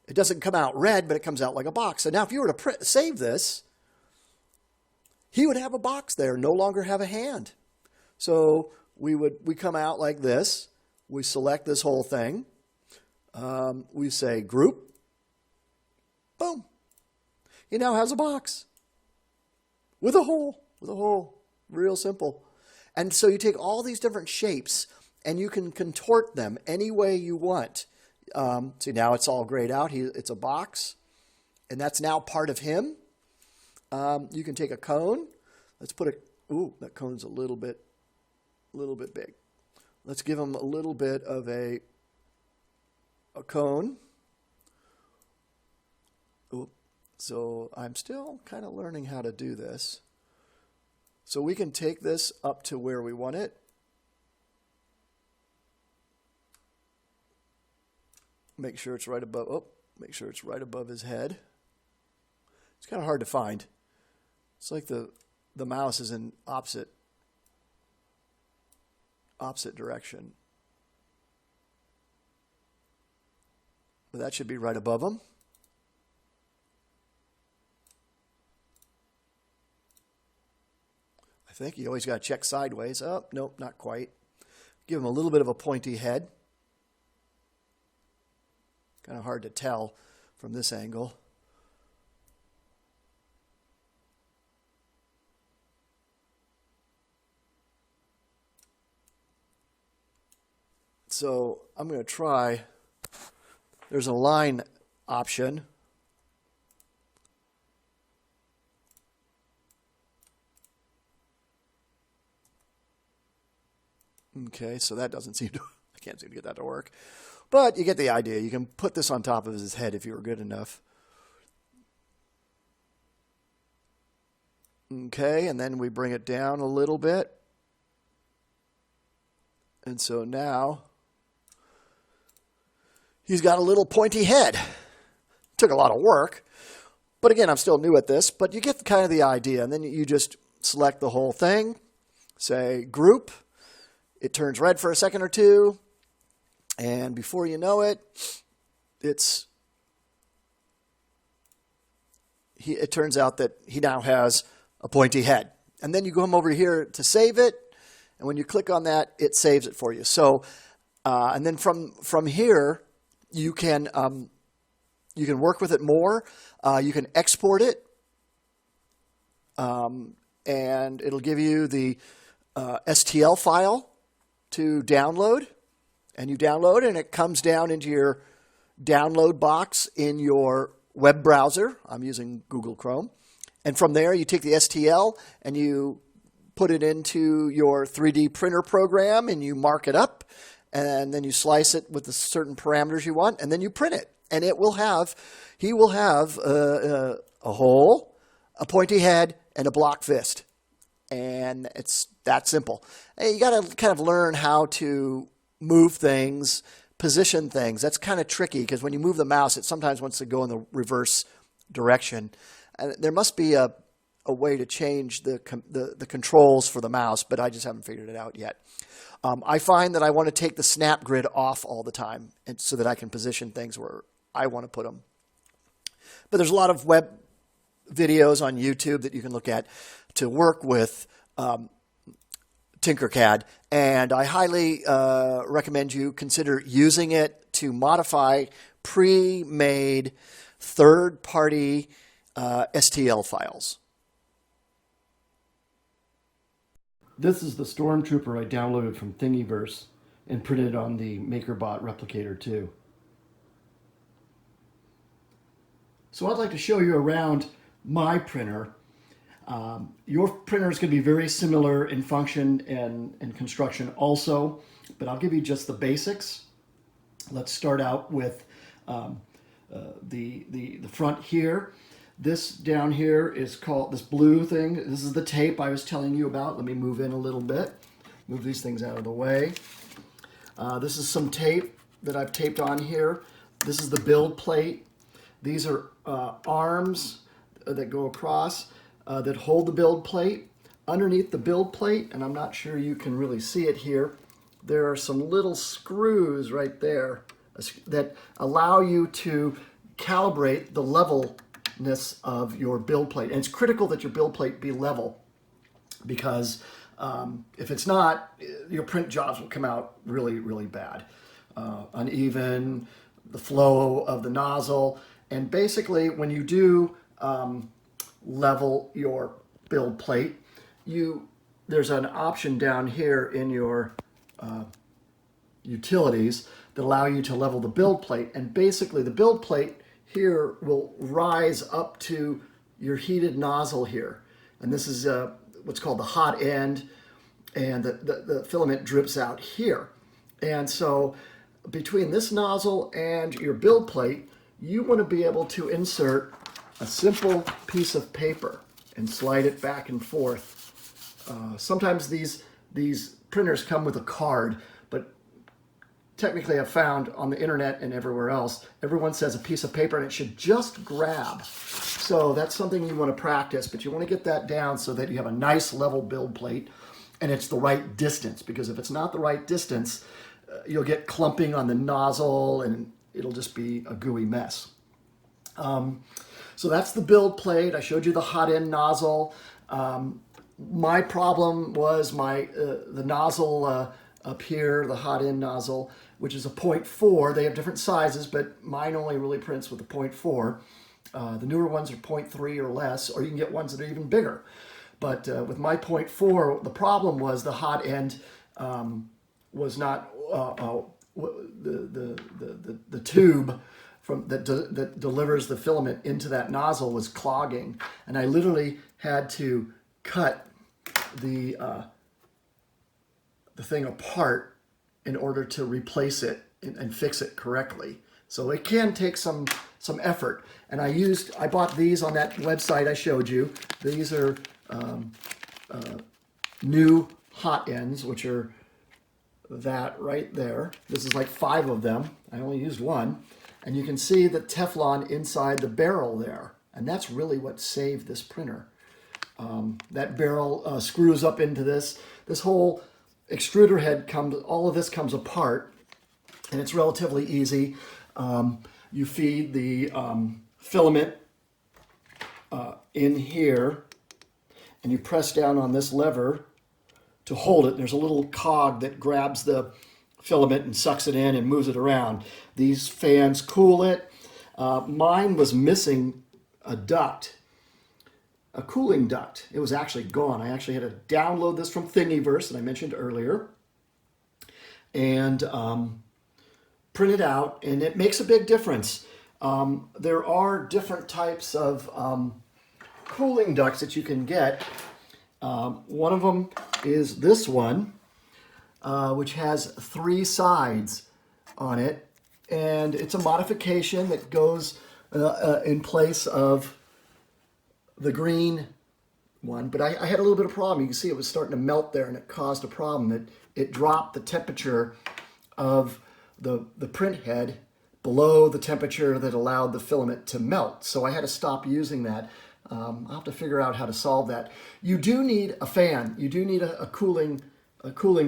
It doesn't come out red, but it comes out like a box. So now if you were to save this, he would have a box there, no longer have a hand. So we come out like this. We select this whole thing. We say group. Boom. He now has a box with a hole. Real simple. And so you take all these different shapes and you can contort them any way you want. See, now it's all grayed out. It's a box, and that's now part of him. You can take a cone. Let's put a, ooh, that cone's a little bit big. Let's give him a little bit of a cone. Ooh, so I'm still kind of learning how to do this. So we can take this up to where we want it. Make sure it's right above, oh, make sure it's right above his head. It's kind of hard to find. It's like the mouse is in opposite direction. But that should be right above him. I think you always got to check sideways. Oh, nope, not quite. Give him a little bit of a pointy head. Kind of hard to tell from this angle. So I'm going to try, there's a line option. Okay, so that doesn't seem to, I can't seem to get that to work. But you get the idea. You can put this on top of his head if you were good enough. Okay, and then we bring it down a little bit. And so now he's got a little pointy head. Took a lot of work. But again, I'm still new at this, but you get kind of the idea. And then you just select the whole thing, say group. It turns red for a second or two. And before you know it, it turns out that he now has a pointy head. And then you come over here to save it. And when you click on that, it saves it for you. So, and then from here, you can work with it more. You can export it, and it'll give you the STL file to download. And you download, and it comes down into your download box in your web browser. I'm using Google Chrome. And from there, you take the STL and you put it into your 3D printer program, and you mark it up, and then you slice it with the certain parameters you want, and then you print it. And he will have a hole, a pointy head, and a block fist. And it's that simple. And you got to kind of learn how to move things, position things. That's kind of tricky because when you move the mouse, it sometimes wants to go in the reverse direction. And there must be a way to change the controls for the mouse, but I just haven't figured it out yet. I find that I want to take the snap grid off all the time, and so that I can position things where I want to put them. But there's a lot of web videos on YouTube that you can look at to work with Tinkercad, and I highly recommend you consider using it to modify pre-made third-party STL files. This is the Stormtrooper I downloaded from Thingiverse and printed on the MakerBot Replicator 2. So I'd like to show you around my printer. Your printer is going to be very similar in function and construction also, but I'll give you just the basics. Let's start out with the front here. This down here is called, this blue thing, this is the tape I was telling you about. Let me move in a little bit, move these things out of the way. This is some tape that I've taped on here. This is the build plate. These are arms that go across that hold the build plate. Underneath the build plate, and I'm not sure you can really see it here, there are some little screws right there that allow you to calibrate the levelness of your build plate. And it's critical that your build plate be level, because if it's not, your print jobs will come out really, really bad. Uneven, the flow of the nozzle. And basically, when you do level your build plate, there's an option down here in your utilities that allow you to level the build plate. And basically the build plate here will rise up to your heated nozzle here. And this is what's called the hot end, and the filament drips out here. And so between this nozzle and your build plate, you want to be able to insert a simple piece of paper and slide it back and forth. Sometimes these printers come with a card, but technically I've found on the internet and everywhere else, everyone says a piece of paper and it should just grab. So that's something you want to practice, but you want to get that down so that you have a nice level build plate and it's the right distance, because if it's not the right distance, you'll get clumping on the nozzle and it'll just be a gooey mess. So that's the build plate. I showed you the hot end nozzle. My problem was the nozzle up here, the hot end nozzle, which is a 0.4. They have different sizes, but mine only really prints with a 0.4. The newer ones are 0.3 or less, or you can get ones that are even bigger. But with my 0.4, the problem was the hot end was not the tube that delivers the filament into that nozzle was clogging, and I literally had to cut the thing apart in order to replace it and fix it correctly. So it can take some effort. And I bought these on that website I showed you. These are new hot ends, which are that right there. This is like 5 of them. I only used one. And you can see the Teflon inside the barrel there. And that's really what saved this printer. That barrel screws up into this. This whole extruder head all of this comes apart, and it's relatively easy. You feed the filament in here, and you press down on this lever to hold it. There's a little cog that grabs the filament and sucks it in and moves it around. These fans cool it. Mine was missing a duct, a cooling duct. It was actually gone. I actually had to download this from Thingiverse that I mentioned earlier and print it out, and it makes a big difference. There are different types of cooling ducts that you can get. One of them is this one, which has 3 sides on it, and it's a modification that goes in place of the green one. But I had a little bit of problem. You can see it was starting to melt there, and it caused a problem. It dropped the temperature of the print head below the temperature that allowed the filament to melt. So I had to stop using that. I'll have to figure out how to solve that. You do need a fan. You do need a cooling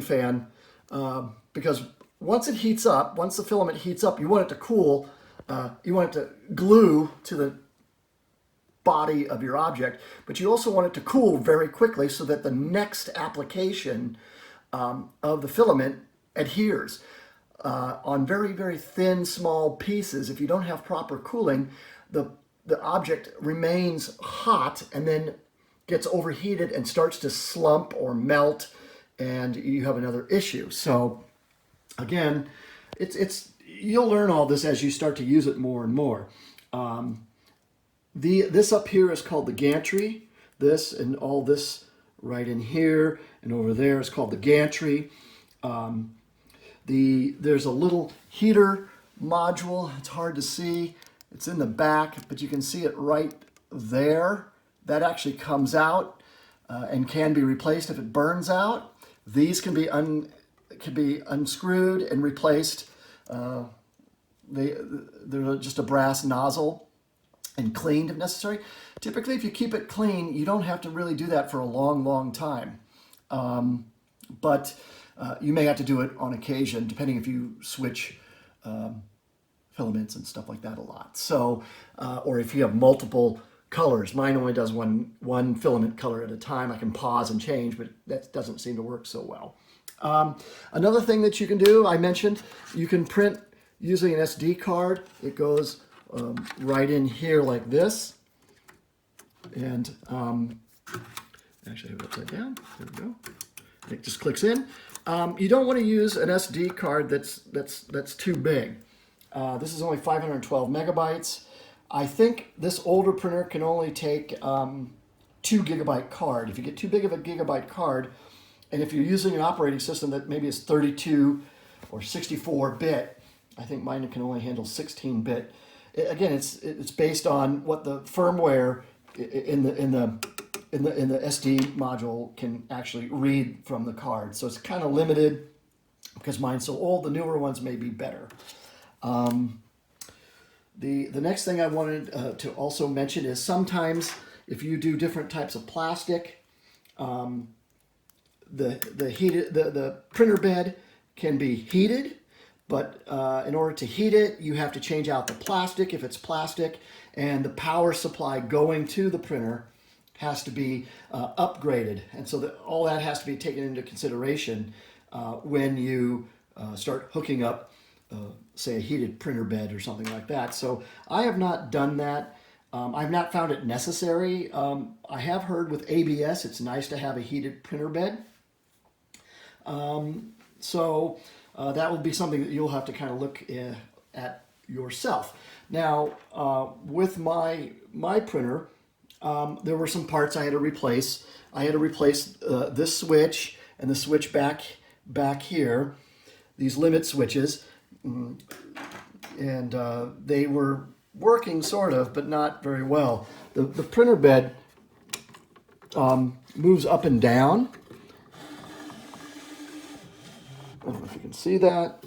fan, because once it heats up, once the filament heats up, you want it to cool. You want it to glue to the body of your object, but you also want it to cool very quickly so that the next application of the filament adheres. On very, very thin, small pieces, if you don't have proper cooling, the object remains hot and then gets overheated and starts to slump or melt, and you have another issue. So again, you'll learn all this as you start to use it more and more. This up here is called the gantry. This and all this right in here and over there is called the gantry. There's a little heater module. It's hard to see. It's in the back, but you can see it right there. That actually comes out and can be replaced if it burns out. These can be unscrewed and replaced. They're just a brass nozzle and cleaned if necessary. Typically, if you keep it clean, you don't have to really do that for a long, long time. But you may have to do it on occasion, depending if you switch filaments and stuff like that a lot. So, or if you have multiple colors. Mine only does one filament color at a time. I can pause and change, but that doesn't seem to work so well. Another thing that you can do, I mentioned, you can print using an SD card. It goes right in here like this. And actually I have it upside down. There we go. It just clicks in. You don't want to use an SD card that's too big. This is only 512 megabytes. I think this older printer can only take 2 gigabyte card. If you get too big of a gigabyte card, and if you're using an operating system that maybe is 32 or 64 bit, I think mine can only handle 16 bit. Again, it's based on what the firmware in the SD module can actually read from the card. So it's kind of limited because mine's so old. The newer ones may be better. The next thing I wanted to also mention is sometimes if you do different types of plastic, the printer bed can be heated, but in order to heat it, you have to change out the plastic if it's plastic, and the power supply going to the printer has to be upgraded. And so all that has to be taken into consideration when you start hooking up, say, a heated printer bed or something like that. So I have not done that. I've not found it necessary. I have heard with ABS it's nice to have a heated printer bed. So that will be something that you'll have to kind of look at yourself. Now, with my printer, there were some parts I had to replace. I had to replace this switch and the switch back here, these limit switches, and they were working sort of, but not very well. The printer bed moves up and down. I don't know if you can see that.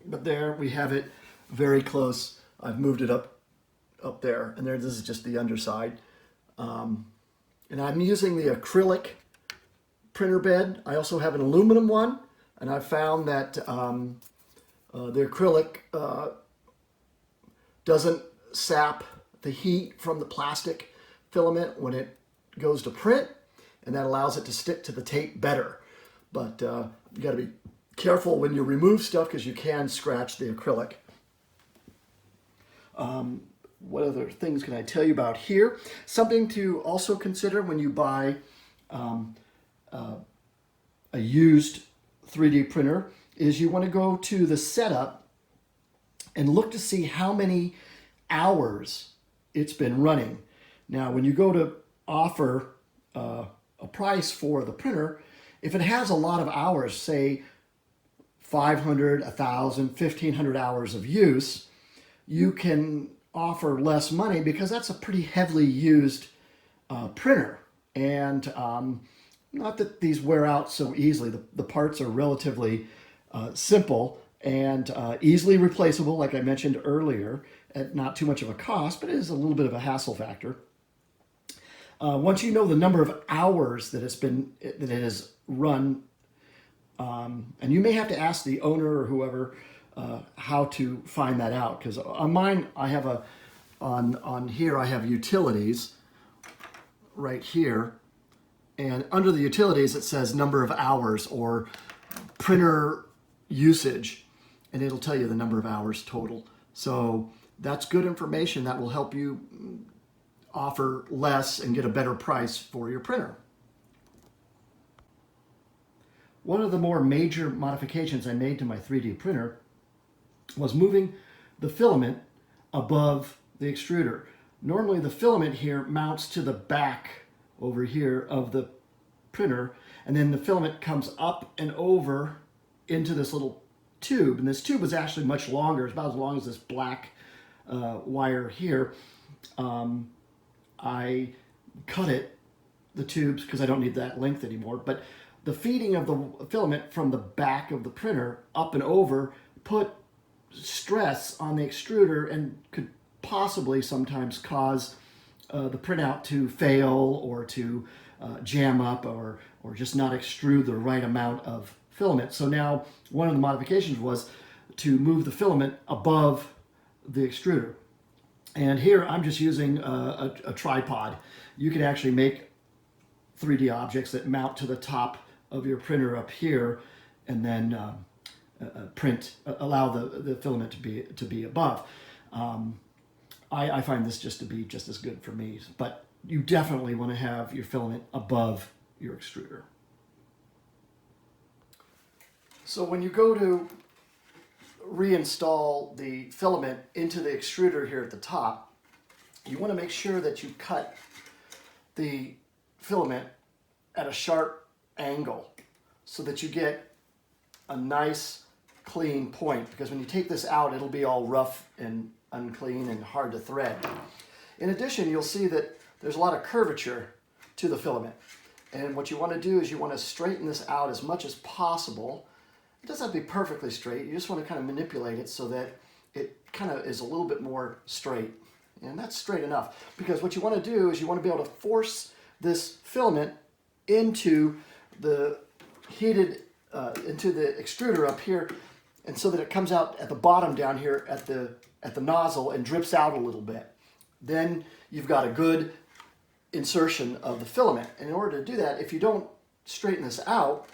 But there we have it very close. I've moved it up there, and this is just the underside. And I'm using the acrylic printer bed. I also have an aluminum one, and I've found that the acrylic doesn't sap the heat from the plastic filament when it goes to print, and that allows it to stick to the tape better. But you got to be careful when you remove stuff because you can scratch the acrylic. What other things can I tell you about here? Something to also consider when you buy a used 3D printer is you want to go to the setup and look to see how many hours it's been running. Now, when you go to offer a price for the printer, if it has a lot of hours, say 500, 1,000, 1,500 hours of use, you can offer less money because that's a pretty heavily used printer. And not that these wear out so easily. The parts are relatively simple and easily replaceable, like I mentioned earlier, at not too much of a cost, but it is a little bit of a hassle factor. Once you know the number of hours that it has run, and you may have to ask the owner or whoever how to find that out, because on mine I have on here I have utilities right here, and under the utilities it says number of hours or printer usage, and it'll tell you the number of hours total. So that's good information that will help you offer less and get a better price for your printer. One of the more major modifications I made to my 3D printer was moving the filament above the extruder. Normally the filament here mounts to the back over here of the printer, and then the filament comes up and over into this little tube, and this tube is actually much longer. It's about as long as this black wire here. I cut the tubes because I don't need that length anymore, but the feeding of the filament from the back of the printer up and over put stress on the extruder and could possibly sometimes cause the printout to fail or to jam up or just not extrude the right amount of filament. So now one of the modifications was to move the filament above the extruder. And here I'm just using a tripod. You can actually make 3D objects that mount to the top of your printer up here, and then allow the filament to be above. I find this just to be just as good for me, but you definitely want to have your filament above your extruder. So when you go to reinstall the filament into the extruder here at the top, you want to make sure that you cut the filament at a sharp angle so that you get a nice clean point, because when you take this out it'll be all rough and unclean and hard to thread. In addition, you'll see that there's a lot of curvature to the filament, and what you want to do is you want to straighten this out as much as possible. It doesn't have to be perfectly straight, you just want to kind of manipulate it so that it kind of is a little bit more straight, and that's straight enough, because what you want to do is you want to be able to force this filament into the heated into the extruder up here, and so that it comes out at the bottom down here at the nozzle and drips out a little bit. Then you've got a good insertion of the filament. And in order to do that, if you don't straighten this out,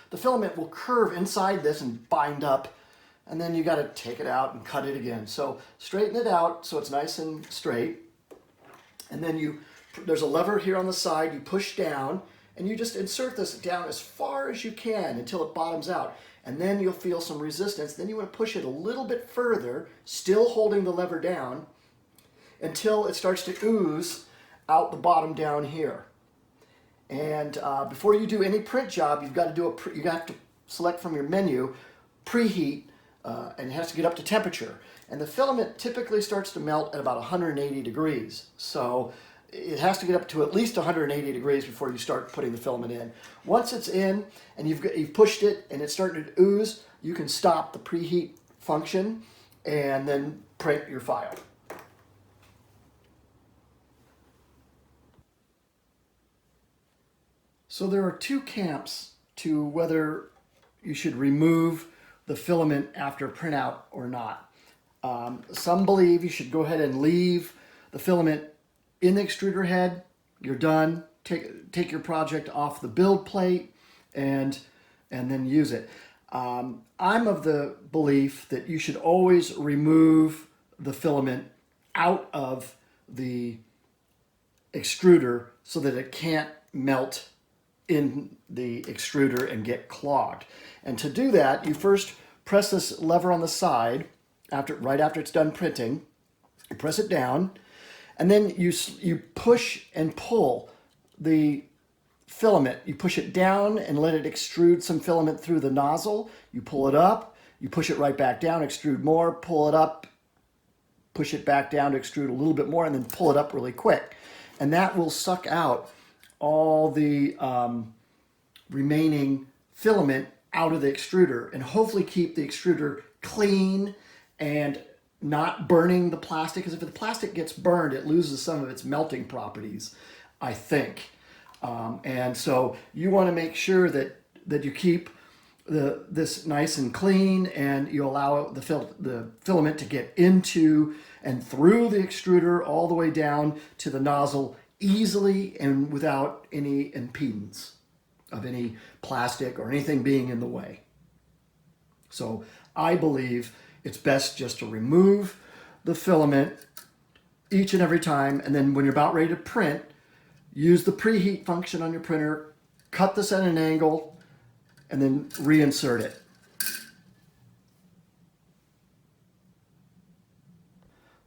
the filament will curve inside this and bind up, and then you got to take it out and cut it again. So straighten it out so it's nice and straight, and then there's a lever here on the side, you push down, and you just insert this down as far as you can until it bottoms out. And then you'll feel some resistance. Then you want to push it a little bit further, still holding the lever down, until it starts to ooze out the bottom down here. And before you do any print job, you've got to do you have to select from your menu, preheat, and it has to get up to temperature. And the filament typically starts to melt at about 180 degrees. So it has to get up to at least 180 degrees before you start putting the filament in. Once it's in and you've pushed it and it's starting to ooze, you can stop the preheat function and then print your file. So there are two camps to whether you should remove the filament after printout or not. Some believe you should go ahead and leave the filament in the extruder head. You're done. Take your project off the build plate and then use it. I'm of the belief that you should always remove the filament out of the extruder so that it can't melt in the extruder and get clogged. And to do that, you first press this lever on the side right after it's done printing. You press it down, and then you push and pull the filament. You push it down and let it extrude some filament through the nozzle. You pull it up, you push it right back down, extrude more, pull it up, push it back down to extrude a little bit more, and then pull it up really quick. And that will suck out all the remaining filament out of the extruder and hopefully keep the extruder clean and not burning the plastic, because if the plastic gets burned, it loses some of its melting properties, I think. And so you want to make sure that you keep this nice and clean, and you allow the filament to get into and through the extruder all the way down to the nozzle easily and without any impedance of any plastic or anything being in the way. So I believe it's best just to remove the filament each and every time, and then when you're about ready to print, use the preheat function on your printer, cut this at an angle, and then reinsert it.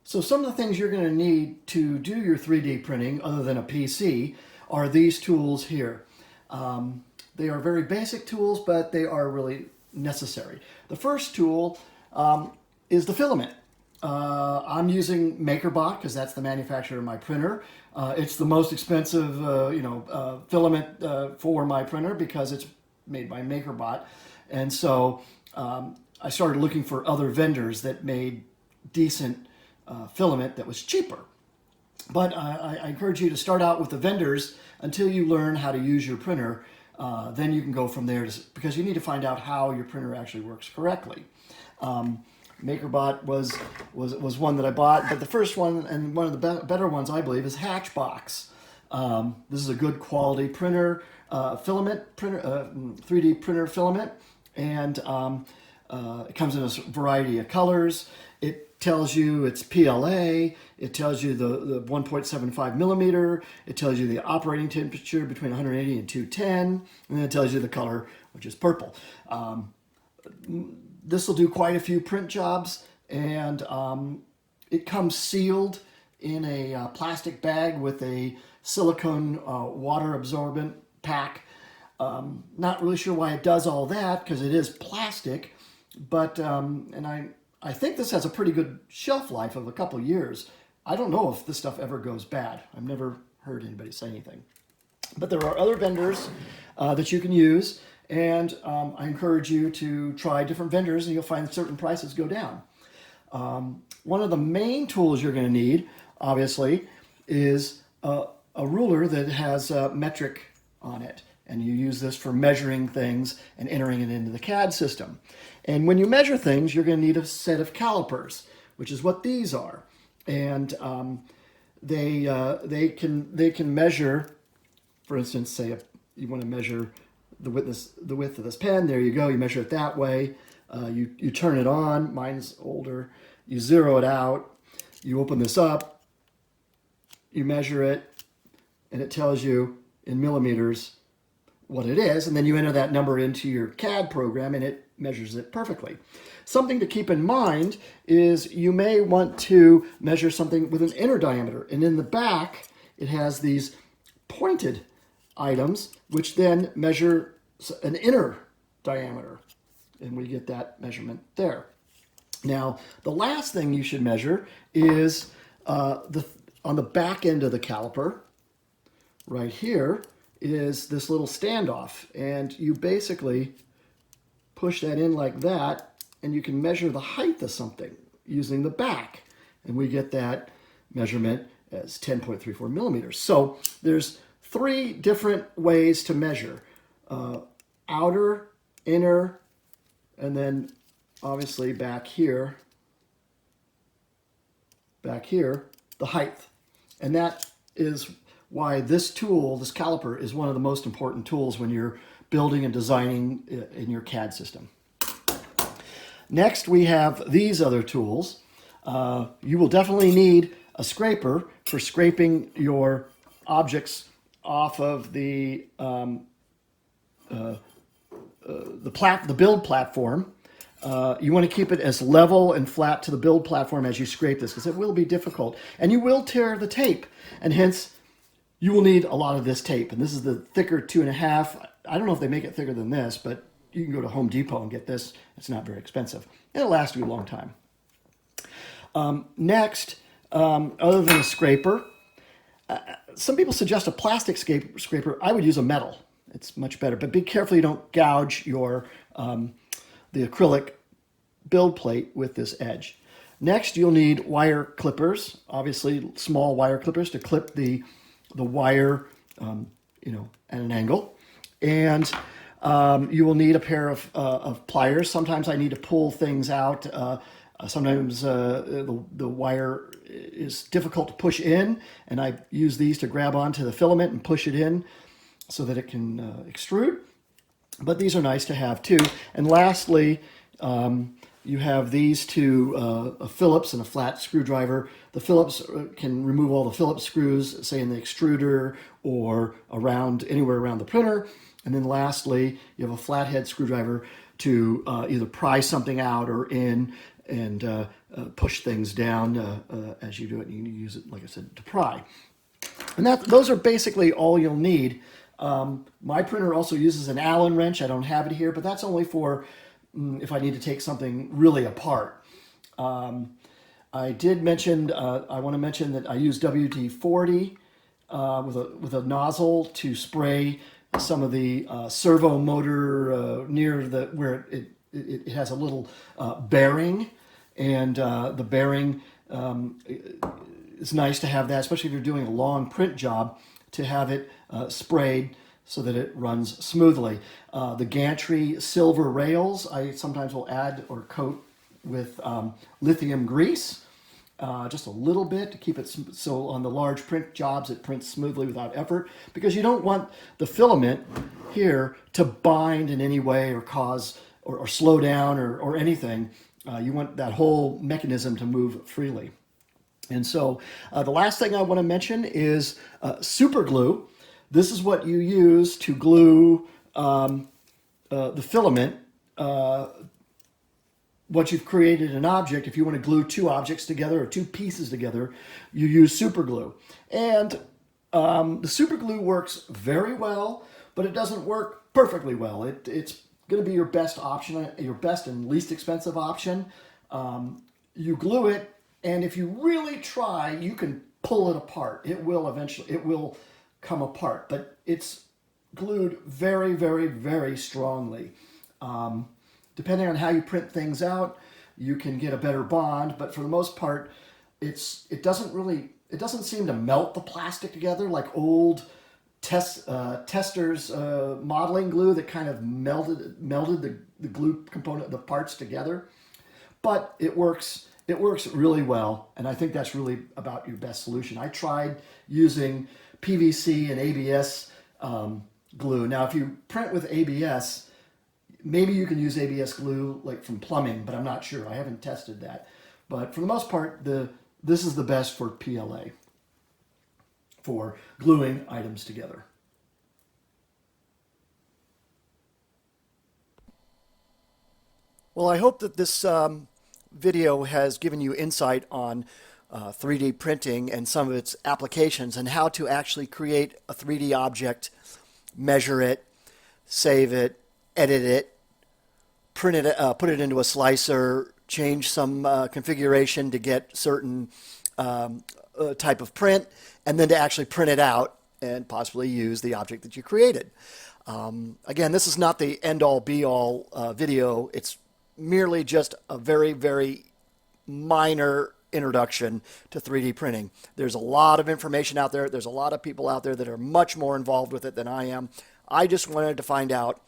So some of the things you're going to need to do your 3D printing, other than a PC, are these tools here. They are very basic tools, but they are really necessary. The first tool is the filament. I'm using MakerBot because that's the manufacturer of my printer. It's the most expensive filament for my printer because it's made by MakerBot. And so I started looking for other vendors that made decent filament that was cheaper. But I encourage you to start out with the vendors until you learn how to use your printer. Then you can go from there, because you need to find out how your printer actually works correctly. MakerBot was one that I bought, but the first one, and one of the better ones I believe, is Hatchbox. This is a good quality printer, filament printer, 3D printer filament, and it comes in a variety of colors. It tells you its PLA, it tells you the 1.75 millimeter, it tells you the operating temperature between 180 and 210, and then it tells you the color, which is purple. This will do quite a few print jobs, and it comes sealed in a plastic bag with a silicone water absorbent pack. Not really sure why it does all that, because it is plastic, but and I think this has a pretty good shelf life of a couple years. I don't know if this stuff ever goes bad. I've never heard anybody say anything. But there are other vendors that you can use, and I encourage you to try different vendors, and you'll find certain prices go down. One of the main tools you're going to need, obviously, is a ruler that has metric on it. And you use this for measuring things and entering it into the CAD system. And when you measure things, you're going to need a set of calipers, which is what these are. And they can measure, for instance, say you want to measure the width of this pen. There you go. You measure it that way. You turn it on. Mine's older. You zero it out. You open this up. You measure it, and it tells you in millimeters what it is, and then you enter that number into your CAD program and it measures it perfectly. Something to keep in mind is you may want to measure something with an inner diameter, and in the back it has these pointed items which then measure an inner diameter, and we get that measurement there. Now the last thing you should measure is on the back end of the caliper right here is this little standoff, and you basically push that in like that, and you can measure the height of something using the back, and we get that measurement as 10.34 millimeters. So there's 3 different ways to measure: outer, inner, and then obviously back here, the height. And that is why this tool, this caliper, is one of the most important tools when you're building and designing in your CAD system. Next, we have these other tools. You will definitely need a scraper for scraping your objects off of the build platform. You want to keep it as level and flat to the build platform as you scrape this, because it will be difficult. And you will tear the tape, and hence you will need a lot of this tape. And this is the thicker 2.5. I don't know if they make it thicker than this, but you can go to Home Depot and get this. It's not very expensive. It'll last you a long time. Next, other than a scraper, some people suggest a plastic scraper. I would use a metal. It's much better, but be careful you don't gouge your the acrylic build plate with this edge. Next, you'll need wire clippers, obviously small wire clippers to clip the wire, at an angle. And you will need a pair of pliers. Sometimes I need to pull things out. Sometimes the wire is difficult to push in, and I use these to grab onto the filament and push it in so that it can extrude. But these are nice to have too. And lastly, you have these two, a Phillips and a flat screwdriver. The Phillips can remove all the Phillips screws, say in the extruder or anywhere around the printer. And then lastly, you have a flathead screwdriver to either pry something out or in and push things down as you do it. And you can use it, like I said, to pry. And those are basically all you'll need. My printer also uses an Allen wrench. I don't have it here, but that's only for if I need to take something really apart. I did mention, I want to mention that I use WD-40 with a nozzle to spray some of the servo motor near where it has a little bearing, and the bearing is nice to have that, especially if you're doing a long print job, to have it sprayed so that it runs smoothly. The gantry silver rails I sometimes will add or coat with lithium grease, just a little bit to keep it so on the large print jobs it prints smoothly without effort, because you don't want the filament here to bind in any way or cause or slow down or anything You want that whole mechanism to move freely. And so the last thing I want to mention is super glue. This is what you use to glue the filament. Once you've created an object, if you want to glue two objects together or two pieces together, you use super glue. And the super glue works very well, but it doesn't work perfectly well. It's going to be your best option, your best and least expensive option. You glue it, and if you really try, you can pull it apart. It will come apart, but it's glued very, very, very strongly. Depending on how you print things out, you can get a better bond, but for the most part, it doesn't seem to melt the plastic together like old testers modeling glue that kind of melted the glue component, the parts together. But it works really well, and I think that's really about your best solution. I tried using PVC and ABS glue. Now, if you print with ABS, maybe you can use ABS glue like from plumbing, but I'm not sure. I haven't tested that. But for the most part, this is the best for PLA, for gluing items together. Well, I hope that this video has given you insight on 3D printing and some of its applications and how to actually create a 3D object, measure it, save it, edit it, print it, put it into a slicer, change some configuration to get certain type of print, and then to actually print it out and possibly use the object that you created. Again, this is not the end-all be-all video. It's merely just a very, very minor introduction to 3D printing. There's a lot of information out there. There's a lot of people out there that are much more involved with it than I am. I just wanted to find out,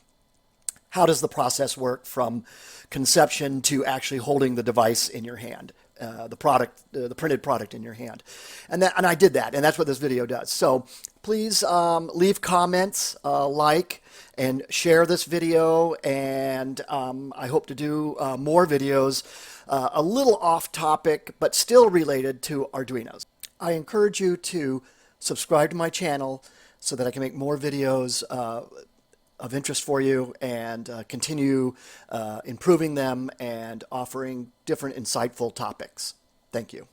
how does the process work from conception to actually holding the device in your hand, the printed product in your hand? And I did that, and that's what this video does. So please leave comments, like, and share this video, and I hope to do more videos, a little off topic, but still related to Arduinos. I encourage you to subscribe to my channel so that I can make more videos of interest for you and continue improving them and offering different insightful topics. Thank you.